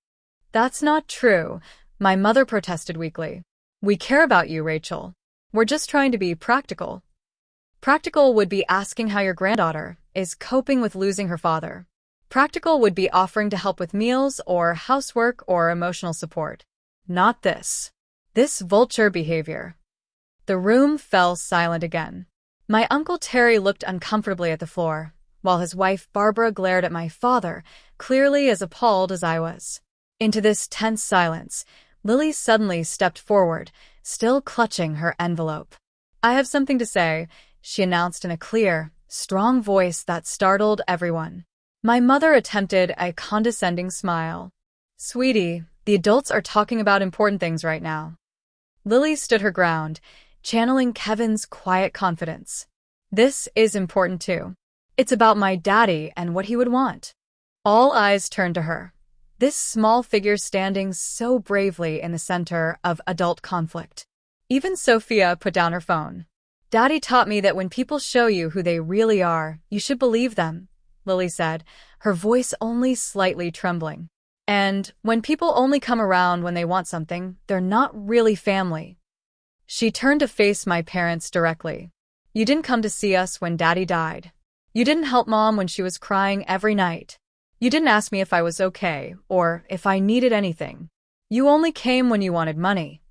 That's not true, my mother protested weakly. We care about you, Rachel. We're just trying to be practical. Practical would be asking how your granddaughter is coping with losing her father. Practical would be offering to help with meals or housework or emotional support. Not this. This vulture behavior. The room fell silent again. My Uncle Terry looked uncomfortably at the floor, while his wife Barbara glared at my father, clearly as appalled as I was. Into this tense silence, Lily suddenly stepped forward, still clutching her envelope. I have something to say, she announced in a clear, strong voice that startled everyone. My mother attempted a condescending smile. Sweetie, the adults are talking about important things right now. Lily stood her ground, channeling Kevin's quiet confidence. This is important too. It's about my daddy and what he would want. All eyes turned to her. This small figure standing so bravely in the center of adult conflict. Even Sophia put down her phone. Daddy taught me that when people show you who they really are, you should believe them, Lily said, her voice only slightly trembling. And when people only come around when they want something, they're not really family. She turned to face my parents directly. You didn't come to see us when Daddy died. You didn't help Mom when she was crying every night. You didn't ask me if I was okay or if I needed anything. You only came when you wanted money.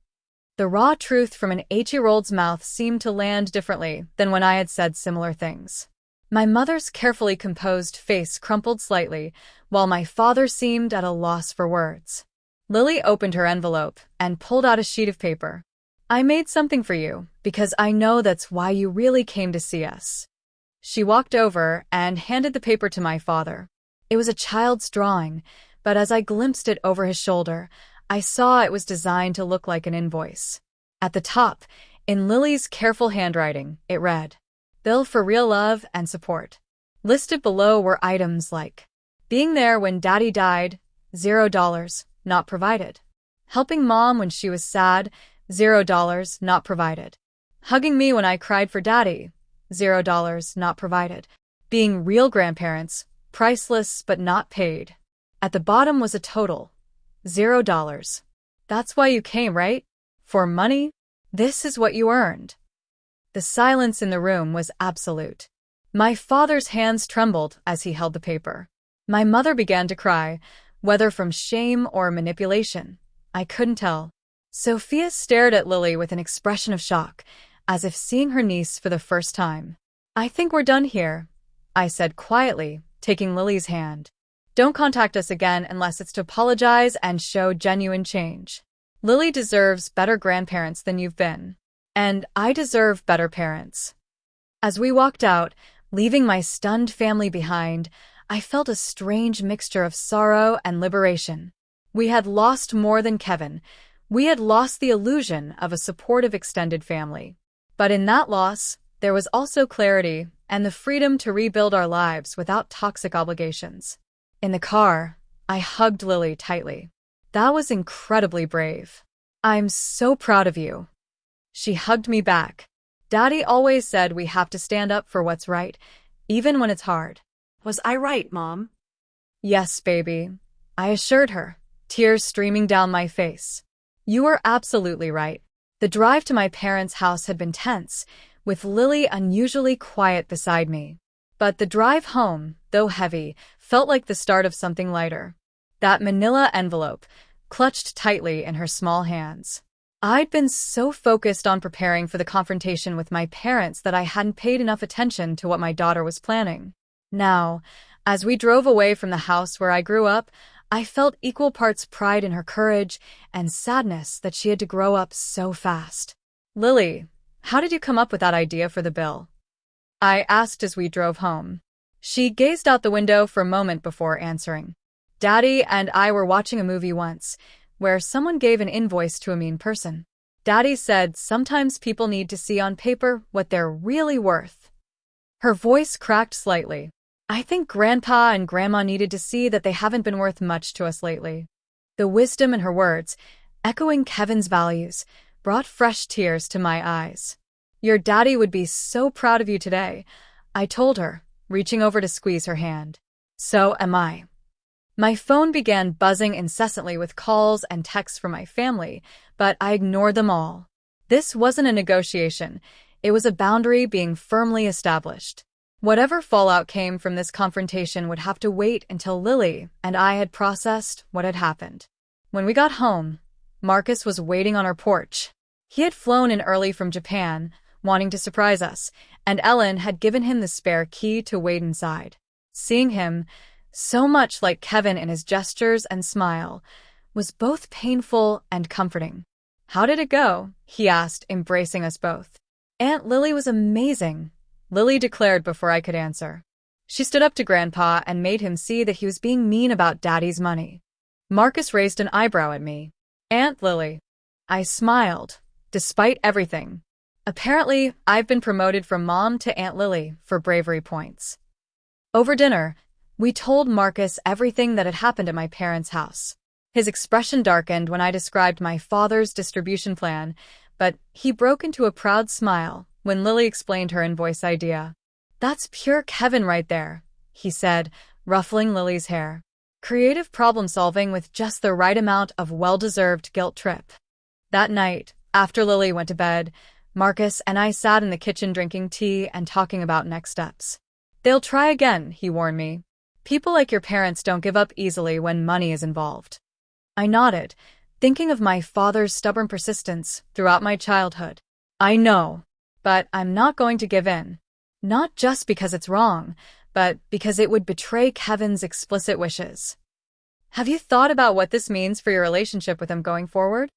The raw truth from an 8-year-old's mouth seemed to land differently than when I had said similar things. My mother's carefully composed face crumpled slightly, while my father seemed at a loss for words. Lily opened her envelope and pulled out a sheet of paper. I made something for you, because I know that's why you really came to see us. She walked over and handed the paper to my father. It was a child's drawing, but as I glimpsed it over his shoulder, I saw it was designed to look like an invoice. At the top, in Lily's careful handwriting, it read, "Bill for real love and support." Listed below were items like being there when Daddy died, $0, not provided. Helping Mom when she was sad, $0, not provided. Hugging me when I cried for Daddy, $0, not provided. Being real grandparents, priceless but not paid. At the bottom was a total, $0. That's why you came, right? For money? This is what you earned. The silence in the room was absolute. My father's hands trembled as he held the paper. My mother began to cry, whether from shame or manipulation. I couldn't tell. Sophia stared at Lily with an expression of shock, as if seeing her niece for the first time. "I think we're done here," I said quietly, taking Lily's hand. "Don't contact us again unless it's to apologize and show genuine change. Lily deserves better grandparents than you've been. And I deserve better parents." As we walked out, leaving my stunned family behind, I felt a strange mixture of sorrow and liberation. We had lost more than Kevin. We had lost the illusion of a supportive extended family. But in that loss, there was also clarity and the freedom to rebuild our lives without toxic obligations. In the car, I hugged Lily tightly. "That was incredibly brave. I'm so proud of you." She hugged me back. "Daddy always said we have to stand up for what's right, even when it's hard." Was I right, Mom? "Yes, baby," I assured her, tears streaming down my face. "You were absolutely right." The drive to my parents' house had been tense, with Lily unusually quiet beside me. But the drive home, though heavy, felt like the start of something lighter. That manila envelope, clutched tightly in her small hands. I'd been so focused on preparing for the confrontation with my parents that I hadn't paid enough attention to what my daughter was planning. Now, as we drove away from the house where I grew up, I felt equal parts pride in her courage and sadness that she had to grow up so fast. "Lily, how did you come up with that idea for the bill?" I asked as we drove home. She gazed out the window for a moment before answering. "Daddy and I were watching a movie once, where someone gave an invoice to a mean person. Daddy said sometimes people need to see on paper what they're really worth." Her voice cracked slightly. "I think Grandpa and Grandma needed to see that they haven't been worth much to us lately." The wisdom in her words, echoing Kevin's values, brought fresh tears to my eyes. "Your daddy would be so proud of you today," I told her, reaching over to squeeze her hand. "So am I." My phone began buzzing incessantly with calls and texts from my family, but I ignored them all. This wasn't a negotiation. It was a boundary being firmly established. Whatever fallout came from this confrontation would have to wait until Lily and I had processed what had happened. When we got home, Marcus was waiting on our porch. He had flown in early from Japan, wanting to surprise us, and Ellen had given him the spare key to wait inside. Seeing him, so much like Kevin in his gestures and smile, was both painful and comforting. "How did it go?" he asked, embracing us both. "Aunt Lily was amazing," Lily declared before I could answer. She stood up to Grandpa and made him see that he was being mean about Daddy's money. Marcus raised an eyebrow at me. "Aunt Lily." I smiled, despite everything. Apparently, I've been promoted from Mom to Aunt Lily for bravery points. Over dinner, we told Marcus everything that had happened at my parents' house. His expression darkened when I described my father's distribution plan, but he broke into a proud smile when Lily explained her invoice idea. "That's pure Kevin right there," he said, ruffling Lily's hair. "Creative problem-solving with just the right amount of well-deserved guilt trip." That night, after Lily went to bed, Marcus and I sat in the kitchen drinking tea and talking about next steps. "They'll try again," he warned me. "People like your parents don't give up easily when money is involved." I nodded, thinking of my father's stubborn persistence throughout my childhood. "I know, but I'm not going to give in. Not just because it's wrong, but because it would betray Kevin's explicit wishes." "Have you thought about what this means for your relationship with him going forward?"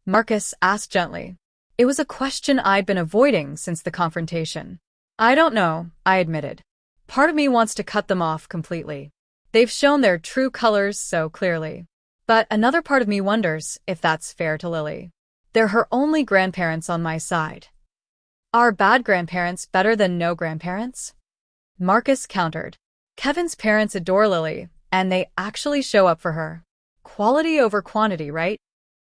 Marcus asked gently. It was a question I'd been avoiding since the confrontation. "I don't know," I admitted. "Part of me wants to cut them off completely. They've shown their true colors so clearly. But another part of me wonders if that's fair to Lily. They're her only grandparents on my side. Are bad grandparents better than no grandparents? Marcus countered. Kevin's parents adore Lily, and they actually show up for her. Quality over quantity, right?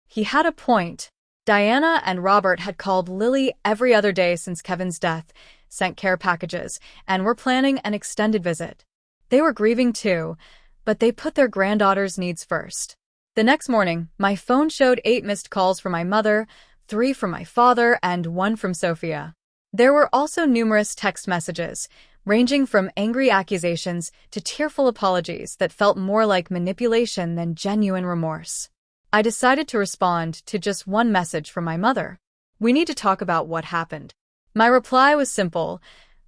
He had a point. Diana and Robert had called Lily every other day since Kevin's death, sent care packages, and were planning an extended visit. They were grieving too, but they put their granddaughter's needs first. The next morning, my phone showed 8 missed calls from my mother, 3 from my father, and 1 from Sophia. There were also numerous text messages, ranging from angry accusations to tearful apologies that felt more like manipulation than genuine remorse. I decided to respond to just one message from my mother. We need to talk about what happened. My reply was simple.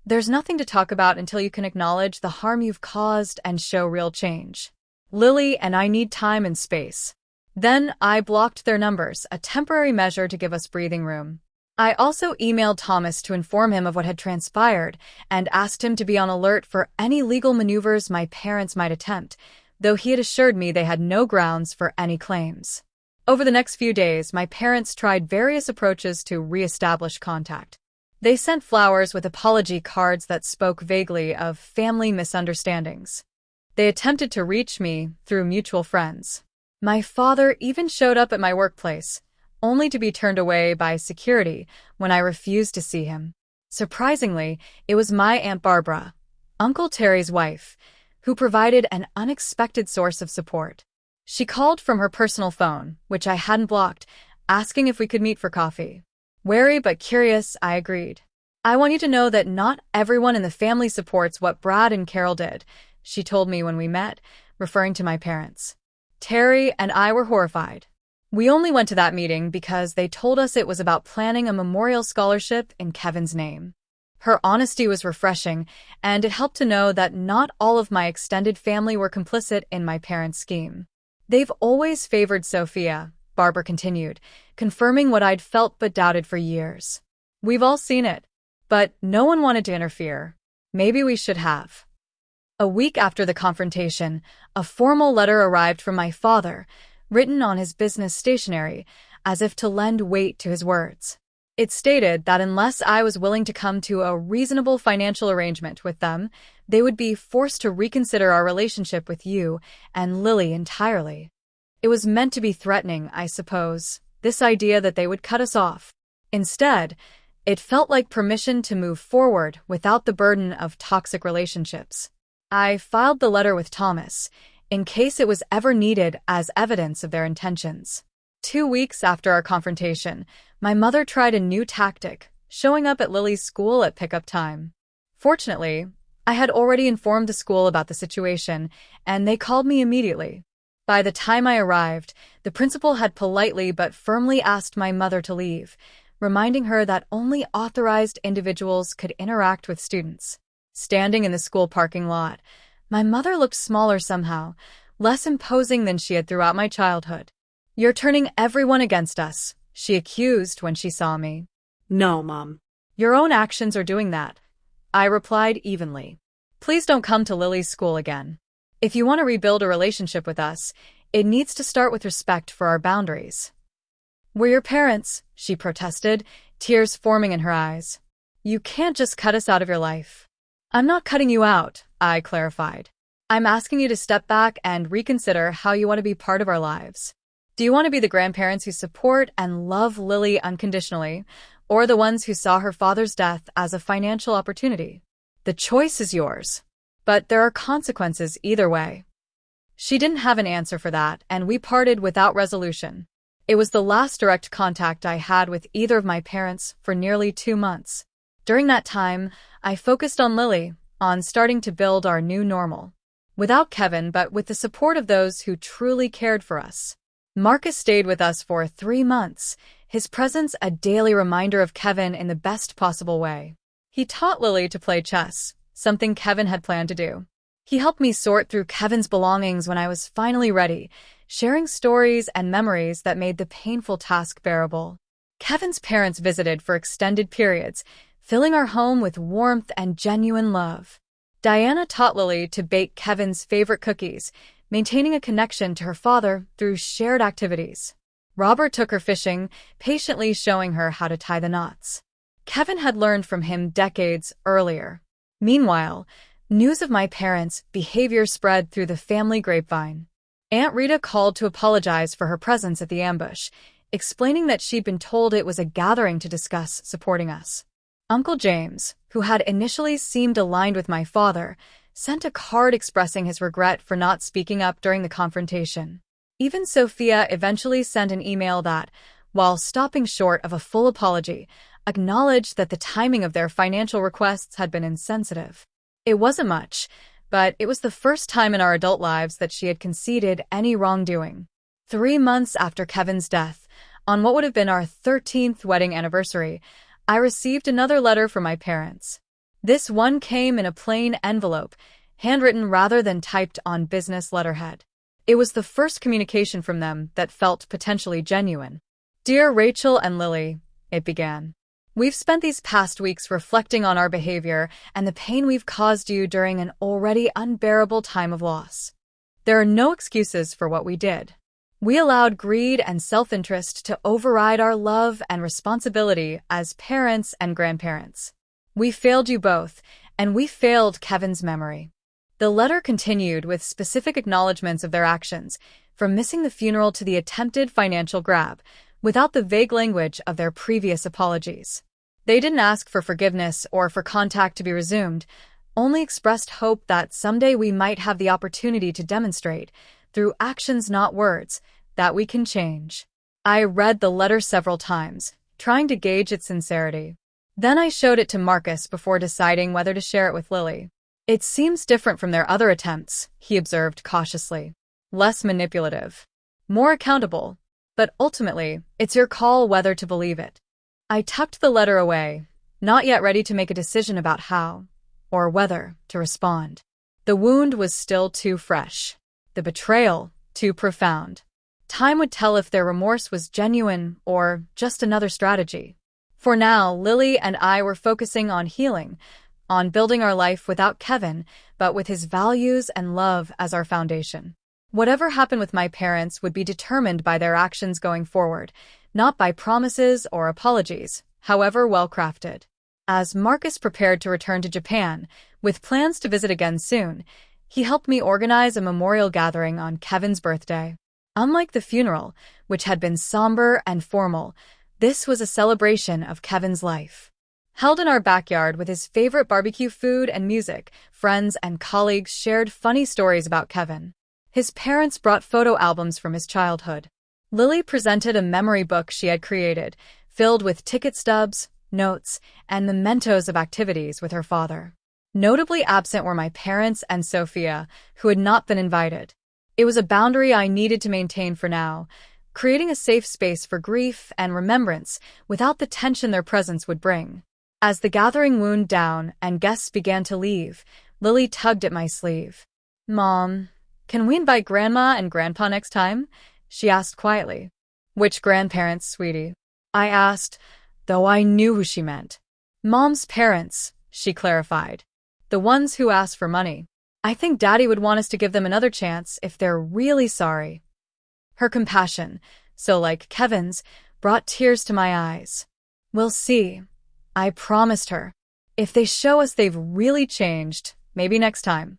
There's nothing to talk about until you can acknowledge the harm you've caused and show real change. Lily and I need time and space. Then I blocked their numbers, a temporary measure to give us breathing room. I also emailed Thomas to inform him of what had transpired and asked him to be on alert for any legal maneuvers my parents might attempt, though he had assured me they had no grounds for any claims. Over the next few days, my parents tried various approaches to re-establish contact. They sent flowers with apology cards that spoke vaguely of family misunderstandings. They attempted to reach me through mutual friends. My father even showed up at my workplace, only to be turned away by security when I refused to see him. Surprisingly, it was my Aunt Barbara, Uncle Terry's wife, who provided an unexpected source of support. She called from her personal phone, which I hadn't blocked, asking if we could meet for coffee. Wary but curious, I agreed. I want you to know that not everyone in the family supports what Brad and Carol did, she told me when we met, referring to my parents. Terry and I were horrified. We only went to that meeting because they told us it was about planning a memorial scholarship in Kevin's name. Her honesty was refreshing, and it helped to know that not all of my extended family were complicit in my parents' scheme. They've always favored Sophia, Barbara continued, confirming what I'd felt but doubted for years. We've all seen it, but no one wanted to interfere. Maybe we should have. A week after the confrontation, a formal letter arrived from my father, written on his business stationery, as if to lend weight to his words. It stated that unless I was willing to come to a reasonable financial arrangement with them, they would be forced to reconsider our relationship with you and Lily entirely. It was meant to be threatening, I suppose, this idea that they would cut us off. Instead, it felt like permission to move forward without the burden of toxic relationships. I filed the letter with Thomas, in case it was ever needed as evidence of their intentions. 2 weeks after our confrontation, my mother tried a new tactic, showing up at Lily's school at pickup time. Fortunately, I had already informed the school about the situation, and they called me immediately. By the time I arrived, the principal had politely but firmly asked my mother to leave, reminding her that only authorized individuals could interact with students. Standing in the school parking lot, my mother looked smaller somehow, less imposing than she had throughout my childhood. "You're turning everyone against us," she accused when she saw me. No, Mom. "Your own actions are doing that," I replied evenly. "Please don't come to Lily's school again. If you want to rebuild a relationship with us, it needs to start with respect for our boundaries." "We're your parents," she protested, tears forming in her eyes. "You can't just cut us out of your life." "I'm not cutting you out," I clarified. "I'm asking you to step back and reconsider how you want to be part of our lives. Do you want to be the grandparents who support and love Lily unconditionally, or the ones who saw her father's death as a financial opportunity? The choice is yours. But there are consequences either way." She didn't have an answer for that, and we parted without resolution. It was the last direct contact I had with either of my parents for nearly 2 months. During that time, I focused on Lily, on starting to build our new normal. Without Kevin, but with the support of those who truly cared for us. Marcus stayed with us for 3 months, his presence a daily reminder of Kevin in the best possible way. He taught Lily to play chess, something Kevin had planned to do. He helped me sort through Kevin's belongings when I was finally ready, sharing stories and memories that made the painful task bearable. Kevin's parents visited for extended periods, filling our home with warmth and genuine love. Diana taught Lily to bake Kevin's favorite cookies, maintaining a connection to her father through shared activities. Robert took her fishing, patiently showing her how to tie the knots. Kevin had learned from him decades earlier. Meanwhile, news of my parents' behavior spread through the family grapevine. Aunt Rita called to apologize for her presence at the ambush, explaining that she'd been told it was a gathering to discuss supporting us. Uncle James, who had initially seemed aligned with my father, sent a card expressing his regret for not speaking up during the confrontation. Even Sophia eventually sent an email that, while stopping short of a full apology, acknowledged that the timing of their financial requests had been insensitive. It wasn't much, but it was the first time in our adult lives that she had conceded any wrongdoing. 3 months after Kevin's death, on what would have been our 13th wedding anniversary, I received another letter from my parents. This one came in a plain envelope, handwritten rather than typed on business letterhead. It was the first communication from them that felt potentially genuine. "Dear Rachel and Lily," it began. "We've spent these past weeks reflecting on our behavior and the pain we've caused you during an already unbearable time of loss. There are no excuses for what we did. We allowed greed and self-interest to override our love and responsibility as parents and grandparents. We failed you both, and we failed Kevin's memory." The letter continued with specific acknowledgments of their actions, from missing the funeral to the attempted financial grab, without the vague language of their previous apologies. They didn't ask for forgiveness or for contact to be resumed, only expressed hope that someday we might have the opportunity to demonstrate, through actions not words, that we can change. I read the letter several times, trying to gauge its sincerity. Then I showed it to Marcus before deciding whether to share it with Lily. "It seems different from their other attempts," he observed cautiously. "Less manipulative. More accountable. But ultimately, it's your call whether to believe it." I tucked the letter away, not yet ready to make a decision about how, or whether, to respond. The wound was still too fresh. The betrayal, too profound. Time would tell if their remorse was genuine or just another strategy. For now, Lily and I were focusing on healing, on building our life without Kevin, but with his values and love as our foundation. Whatever happened with my parents would be determined by their actions going forward, not by promises or apologies, however well-crafted. As Marcus prepared to return to Japan, with plans to visit again soon, he helped me organize a memorial gathering on Kevin's birthday. Unlike the funeral, which had been somber and formal, this was a celebration of Kevin's life. Held in our backyard with his favorite barbecue food and music, friends and colleagues shared funny stories about Kevin. His parents brought photo albums from his childhood. Lily presented a memory book she had created, filled with ticket stubs, notes, and mementos of activities with her father. Notably absent were my parents and Sophia, who had not been invited. It was a boundary I needed to maintain for now, creating a safe space for grief and remembrance without the tension their presence would bring. As the gathering wound down and guests began to leave, Lily tugged at my sleeve. "Mom, can we invite Grandma and Grandpa next time?" she asked quietly. "Which grandparents, sweetie?" I asked, though I knew who she meant. "Mom's parents," she clarified. "The ones who asked for money. I think Daddy would want us to give them another chance if they're really sorry." Her compassion, so like Kevin's, brought tears to my eyes. "We'll see," I promised her. "If they show us they've really changed, maybe next time."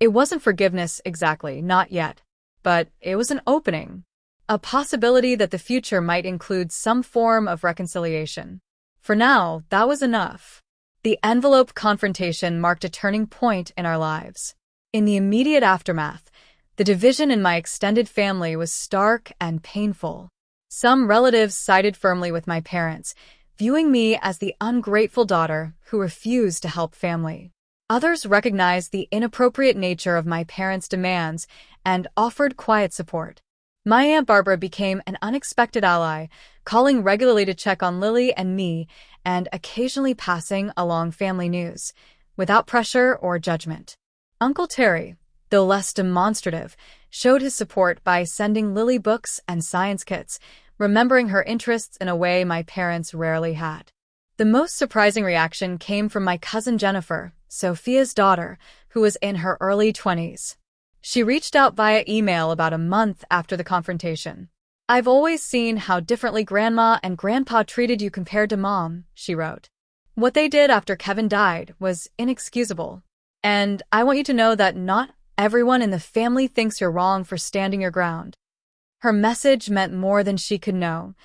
It wasn't forgiveness exactly, not yet. But it was an opening. A possibility that the future might include some form of reconciliation. For now, that was enough. The envelope confrontation marked a turning point in our lives. In the immediate aftermath, the division in my extended family was stark and painful. Some relatives sided firmly with my parents, viewing me as the ungrateful daughter who refused to help family. Others recognized the inappropriate nature of my parents' demands and offered quiet support. My Aunt Barbara became an unexpected ally, calling regularly to check on Lily and me and occasionally passing along family news, without pressure or judgment. Uncle Terry, though less demonstrative, showed his support by sending Lily books and science kits, remembering her interests in a way my parents rarely had. The most surprising reaction came from my cousin Jennifer, Sophia's daughter, who was in her early 20s. She reached out via email about a month after the confrontation. "I've always seen how differently Grandma and Grandpa treated you compared to Mom," she wrote. "What they did after Kevin died was inexcusable. And I want you to know that not everyone in the family thinks you're wrong for standing your ground." Her message meant more than she could know.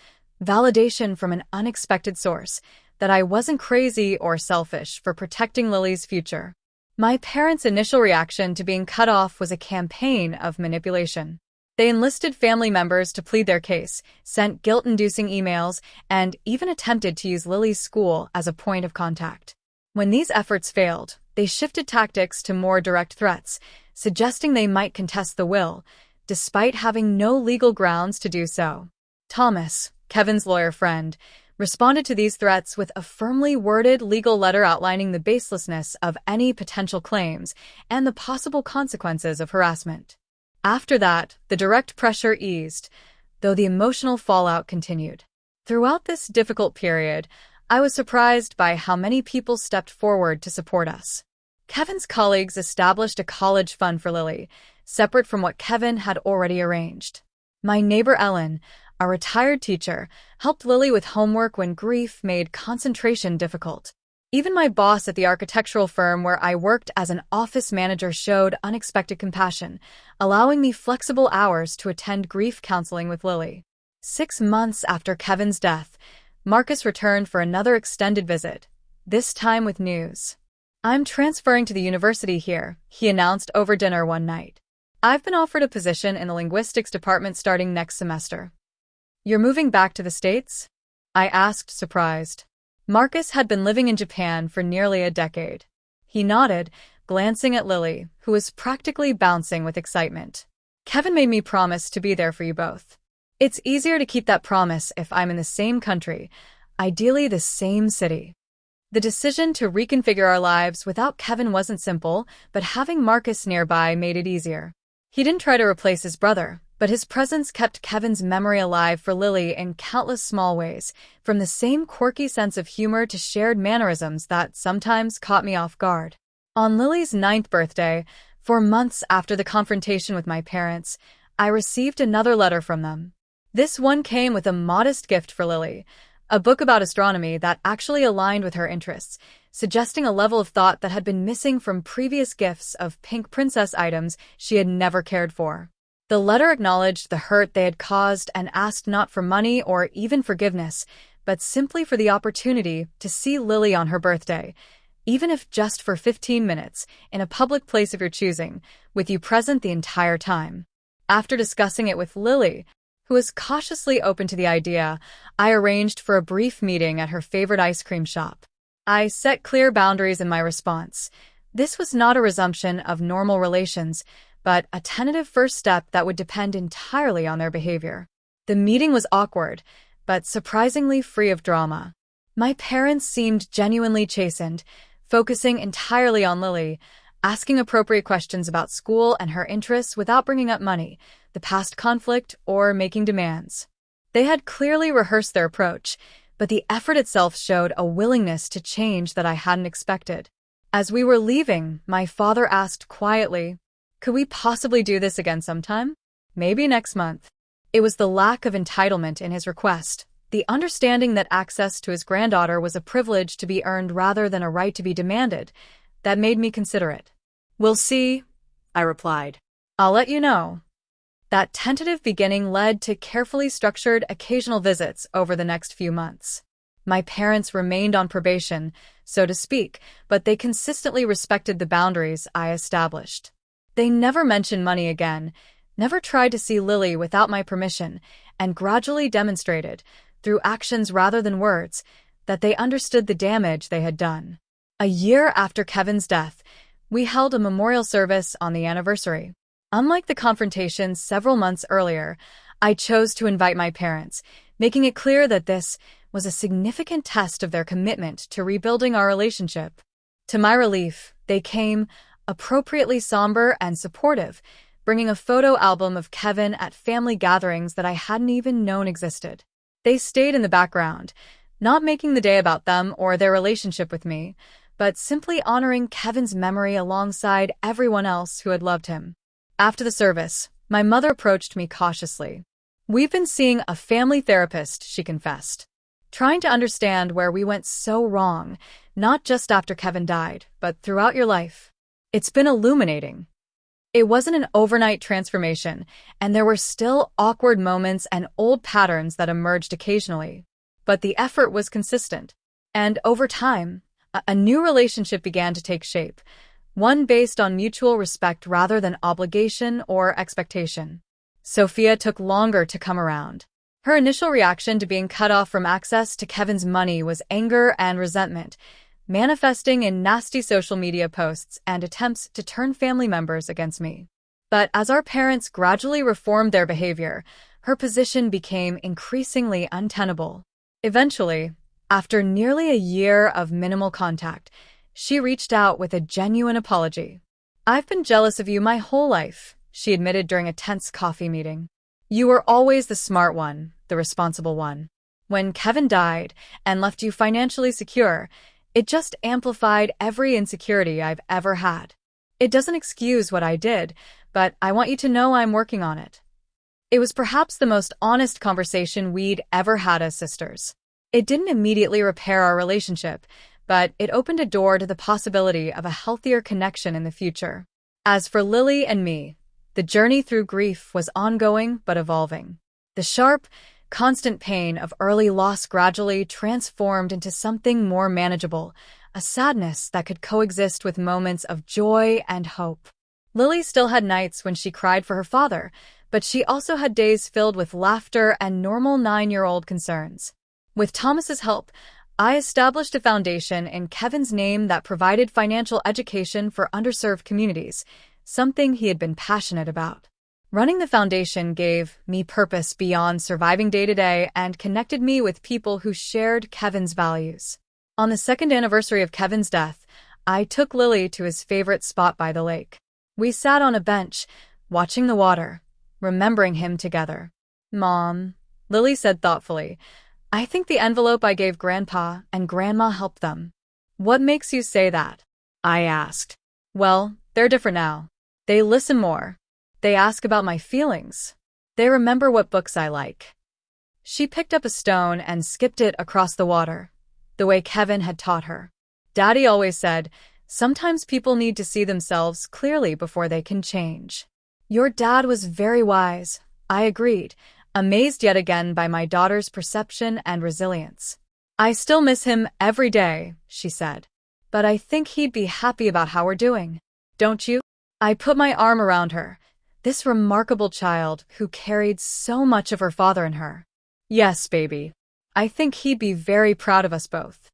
Validation from an unexpected source that I wasn't crazy or selfish for protecting Lily's future. My parents' initial reaction to being cut off was a campaign of manipulation. They enlisted family members to plead their case, sent guilt-inducing emails, and even attempted to use Lily's school as a point of contact. When these efforts failed, they shifted tactics to more direct threats, suggesting they might contest the will, despite having no legal grounds to do so. Thomas, Kevin's lawyer friend, responded to these threats with a firmly worded legal letter outlining the baselessness of any potential claims and the possible consequences of harassment. After that, the direct pressure eased, though the emotional fallout continued. Throughout this difficult period, I was surprised by how many people stepped forward to support us. Kevin's colleagues established a college fund for Lily, separate from what Kevin had already arranged. My neighbor Ellen, a retired teacher, helped Lily with homework when grief made concentration difficult. Even my boss at the architectural firm where I worked as an office manager showed unexpected compassion, allowing me flexible hours to attend grief counseling with Lily. 6 months after Kevin's death, Marcus returned for another extended visit, this time with news. "I'm transferring to the university here," he announced over dinner one night. "I've been offered a position in the linguistics department starting next semester." "You're moving back to the States?" I asked, surprised. Marcus had been living in Japan for nearly a decade. He nodded, glancing at Lily, who was practically bouncing with excitement. "Kevin made me promise to be there for you both. It's easier to keep that promise if I'm in the same country, ideally the same city." The decision to reconfigure our lives without Kevin wasn't simple, but having Marcus nearby made it easier. He didn't try to replace his brother, but his presence kept Kevin's memory alive for Lily in countless small ways, from the same quirky sense of humor to shared mannerisms that sometimes caught me off guard. On Lily's 9th birthday, 4 months after the confrontation with my parents, I received another letter from them. This one came with a modest gift for Lily, a book about astronomy that actually aligned with her interests, suggesting a level of thought that had been missing from previous gifts of pink princess items she had never cared for. The letter acknowledged the hurt they had caused and asked not for money or even forgiveness, but simply for the opportunity to see Lily on her birthday, even if just for 15 minutes, in a public place of your choosing, with you present the entire time. After discussing it with Lily, who was cautiously open to the idea, I arranged for a brief meeting at her favorite ice cream shop. I set clear boundaries in my response. This was not a resumption of normal relations, but a tentative first step that would depend entirely on their behavior. The meeting was awkward, but surprisingly free of drama. My parents seemed genuinely chastened, focusing entirely on Lily, asking appropriate questions about school and her interests without bringing up money, the past conflict, or making demands. They had clearly rehearsed their approach, but the effort itself showed a willingness to change that I hadn't expected. As we were leaving, my father asked quietly, "Could we possibly do this again sometime? Maybe next month." It was the lack of entitlement in his request, the understanding that access to his granddaughter was a privilege to be earned rather than a right to be demanded, that made me consider it. "We'll see," I replied. "I'll let you know." That tentative beginning led to carefully structured occasional visits over the next few months. My parents remained on probation, so to speak, but they consistently respected the boundaries I established. They never mentioned money again, never tried to see Lily without my permission, and gradually demonstrated, through actions rather than words, that they understood the damage they had done. A year after Kevin's death, we held a memorial service on the anniversary. Unlike the confrontation several months earlier, I chose to invite my parents, making it clear that this was a significant test of their commitment to rebuilding our relationship. To my relief, they came, appropriately somber and supportive, bringing a photo album of Kevin at family gatherings that I hadn't even known existed. They stayed in the background, Not making the day about them or their relationship with me, but simply honoring Kevin's memory alongside everyone else who had loved him. After the service, my mother approached me cautiously. "We've been seeing a family therapist," she confessed, "trying to understand where we went so wrong, not just after Kevin died, but throughout your life. It's been illuminating." It wasn't an overnight transformation, and there were still awkward moments and old patterns that emerged occasionally. But the effort was consistent. And over time, a new relationship began to take shape, one based on mutual respect rather than obligation or expectation. Sophia took longer to come around. Her initial reaction to being cut off from access to Kevin's money was anger and resentment, manifesting in nasty social media posts and attempts to turn family members against me. But as our parents gradually reformed their behavior, her position became increasingly untenable. Eventually, after nearly a year of minimal contact, she reached out with a genuine apology. "I've been jealous of you my whole life," she admitted during a tense coffee meeting. "You were always the smart one, the responsible one. When Kevin died and left you financially secure, it just amplified every insecurity I've ever had. It doesn't excuse what I did, but I want you to know I'm working on it." It was perhaps the most honest conversation we'd ever had as sisters. It didn't immediately repair our relationship, but it opened a door to the possibility of a healthier connection in the future. As for Lily and me, the journey through grief was ongoing but evolving. The sharp, constant pain of early loss gradually transformed into something more manageable, a sadness that could coexist with moments of joy and hope. Lily still had nights when she cried for her father, but she also had days filled with laughter and normal 9-year-old concerns. With Thomas's help, I established a foundation in Kevin's name that provided financial education for underserved communities, something he had been passionate about. Running the foundation gave me purpose beyond surviving day-to-day and connected me with people who shared Kevin's values. On the second anniversary of Kevin's death, I took Lily to his favorite spot by the lake. We sat on a bench, watching the water, remembering him together. "Mom," Lily said thoughtfully, "I think the envelope I gave Grandpa and Grandma helped them." "What makes you say that?" I asked. "Well, they're different now. They listen more. They ask about my feelings. They remember what books I like." She picked up a stone and skipped it across the water, the way Kevin had taught her. "Daddy always said, sometimes people need to see themselves clearly before they can change." "Your dad was very wise," I agreed, amazed yet again by my daughter's perception and resilience. "I still miss him every day," she said. "But I think he'd be happy about how we're doing. Don't you?" I put my arm around her, this remarkable child who carried so much of her father in her. "Yes, baby. I think he'd be very proud of us both."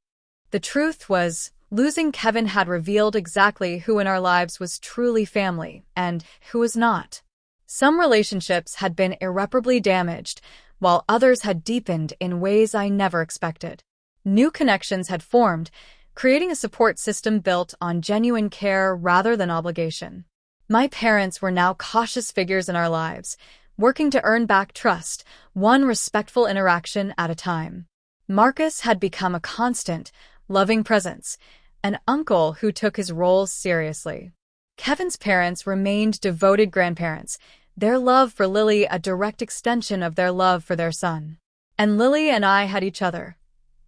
The truth was, losing Kevin had revealed exactly who in our lives was truly family and who was not. Some relationships had been irreparably damaged, while others had deepened in ways I never expected. New connections had formed, creating a support system built on genuine care rather than obligation. My parents were now cautious figures in our lives, working to earn back trust, one respectful interaction at a time. Marcus had become a constant, loving presence, an uncle who took his roles seriously. Kevin's parents remained devoted grandparents, their love for Lily a direct extension of their love for their son. And Lily and I had each other,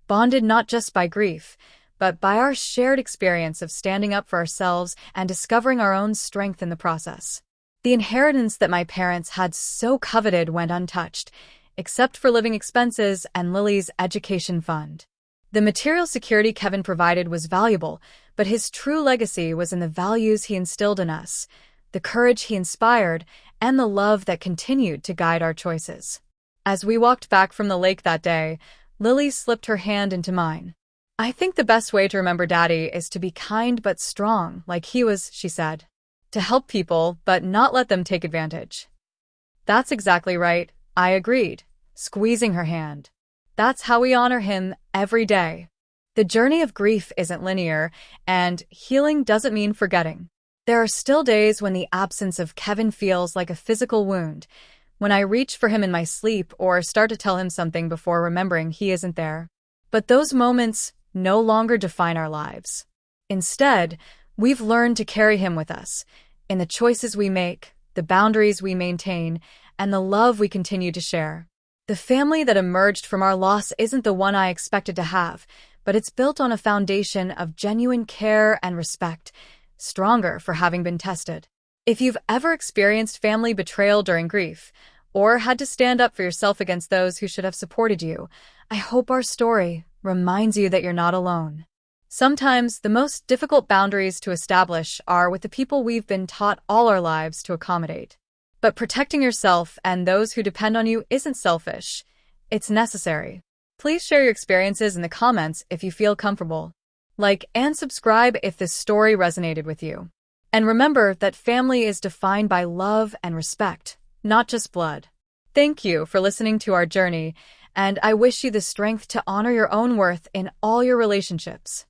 bonded not just by grief, but by our shared experience of standing up for ourselves and discovering our own strength in the process. The inheritance that my parents had so coveted went untouched, except for living expenses and Lily's education fund. The material security Kevin provided was valuable, but his true legacy was in the values he instilled in us, the courage he inspired, and the love that continued to guide our choices. As we walked back from the lake that day, Lily slipped her hand into mine. "I think the best way to remember Daddy is to be kind but strong, like he was," she said. "To help people, but not let them take advantage." "That's exactly right," I agreed, squeezing her hand. "That's how we honor him every day." The journey of grief isn't linear, and healing doesn't mean forgetting. There are still days when the absence of Kevin feels like a physical wound, when I reach for him in my sleep or start to tell him something before remembering he isn't there. But those moments no longer define our lives. Instead, we've learned to carry him with us in the choices we make, the boundaries we maintain, and the love we continue to share. The family that emerged from our loss isn't the one I expected to have, but it's built on a foundation of genuine care and respect, stronger for having been tested. If you've ever experienced family betrayal during grief, or had to stand up for yourself against those who should have supported you, I hope our story reminds you that you're not alone. Sometimes the most difficult boundaries to establish are with the people we've been taught all our lives to accommodate. But protecting yourself and those who depend on you isn't selfish. It's necessary. Please share your experiences in the comments if you feel comfortable. Like and subscribe if this story resonated with you. And remember that family is defined by love and respect, not just blood. Thank you for listening to our journey, and I wish you the strength to honor your own worth in all your relationships.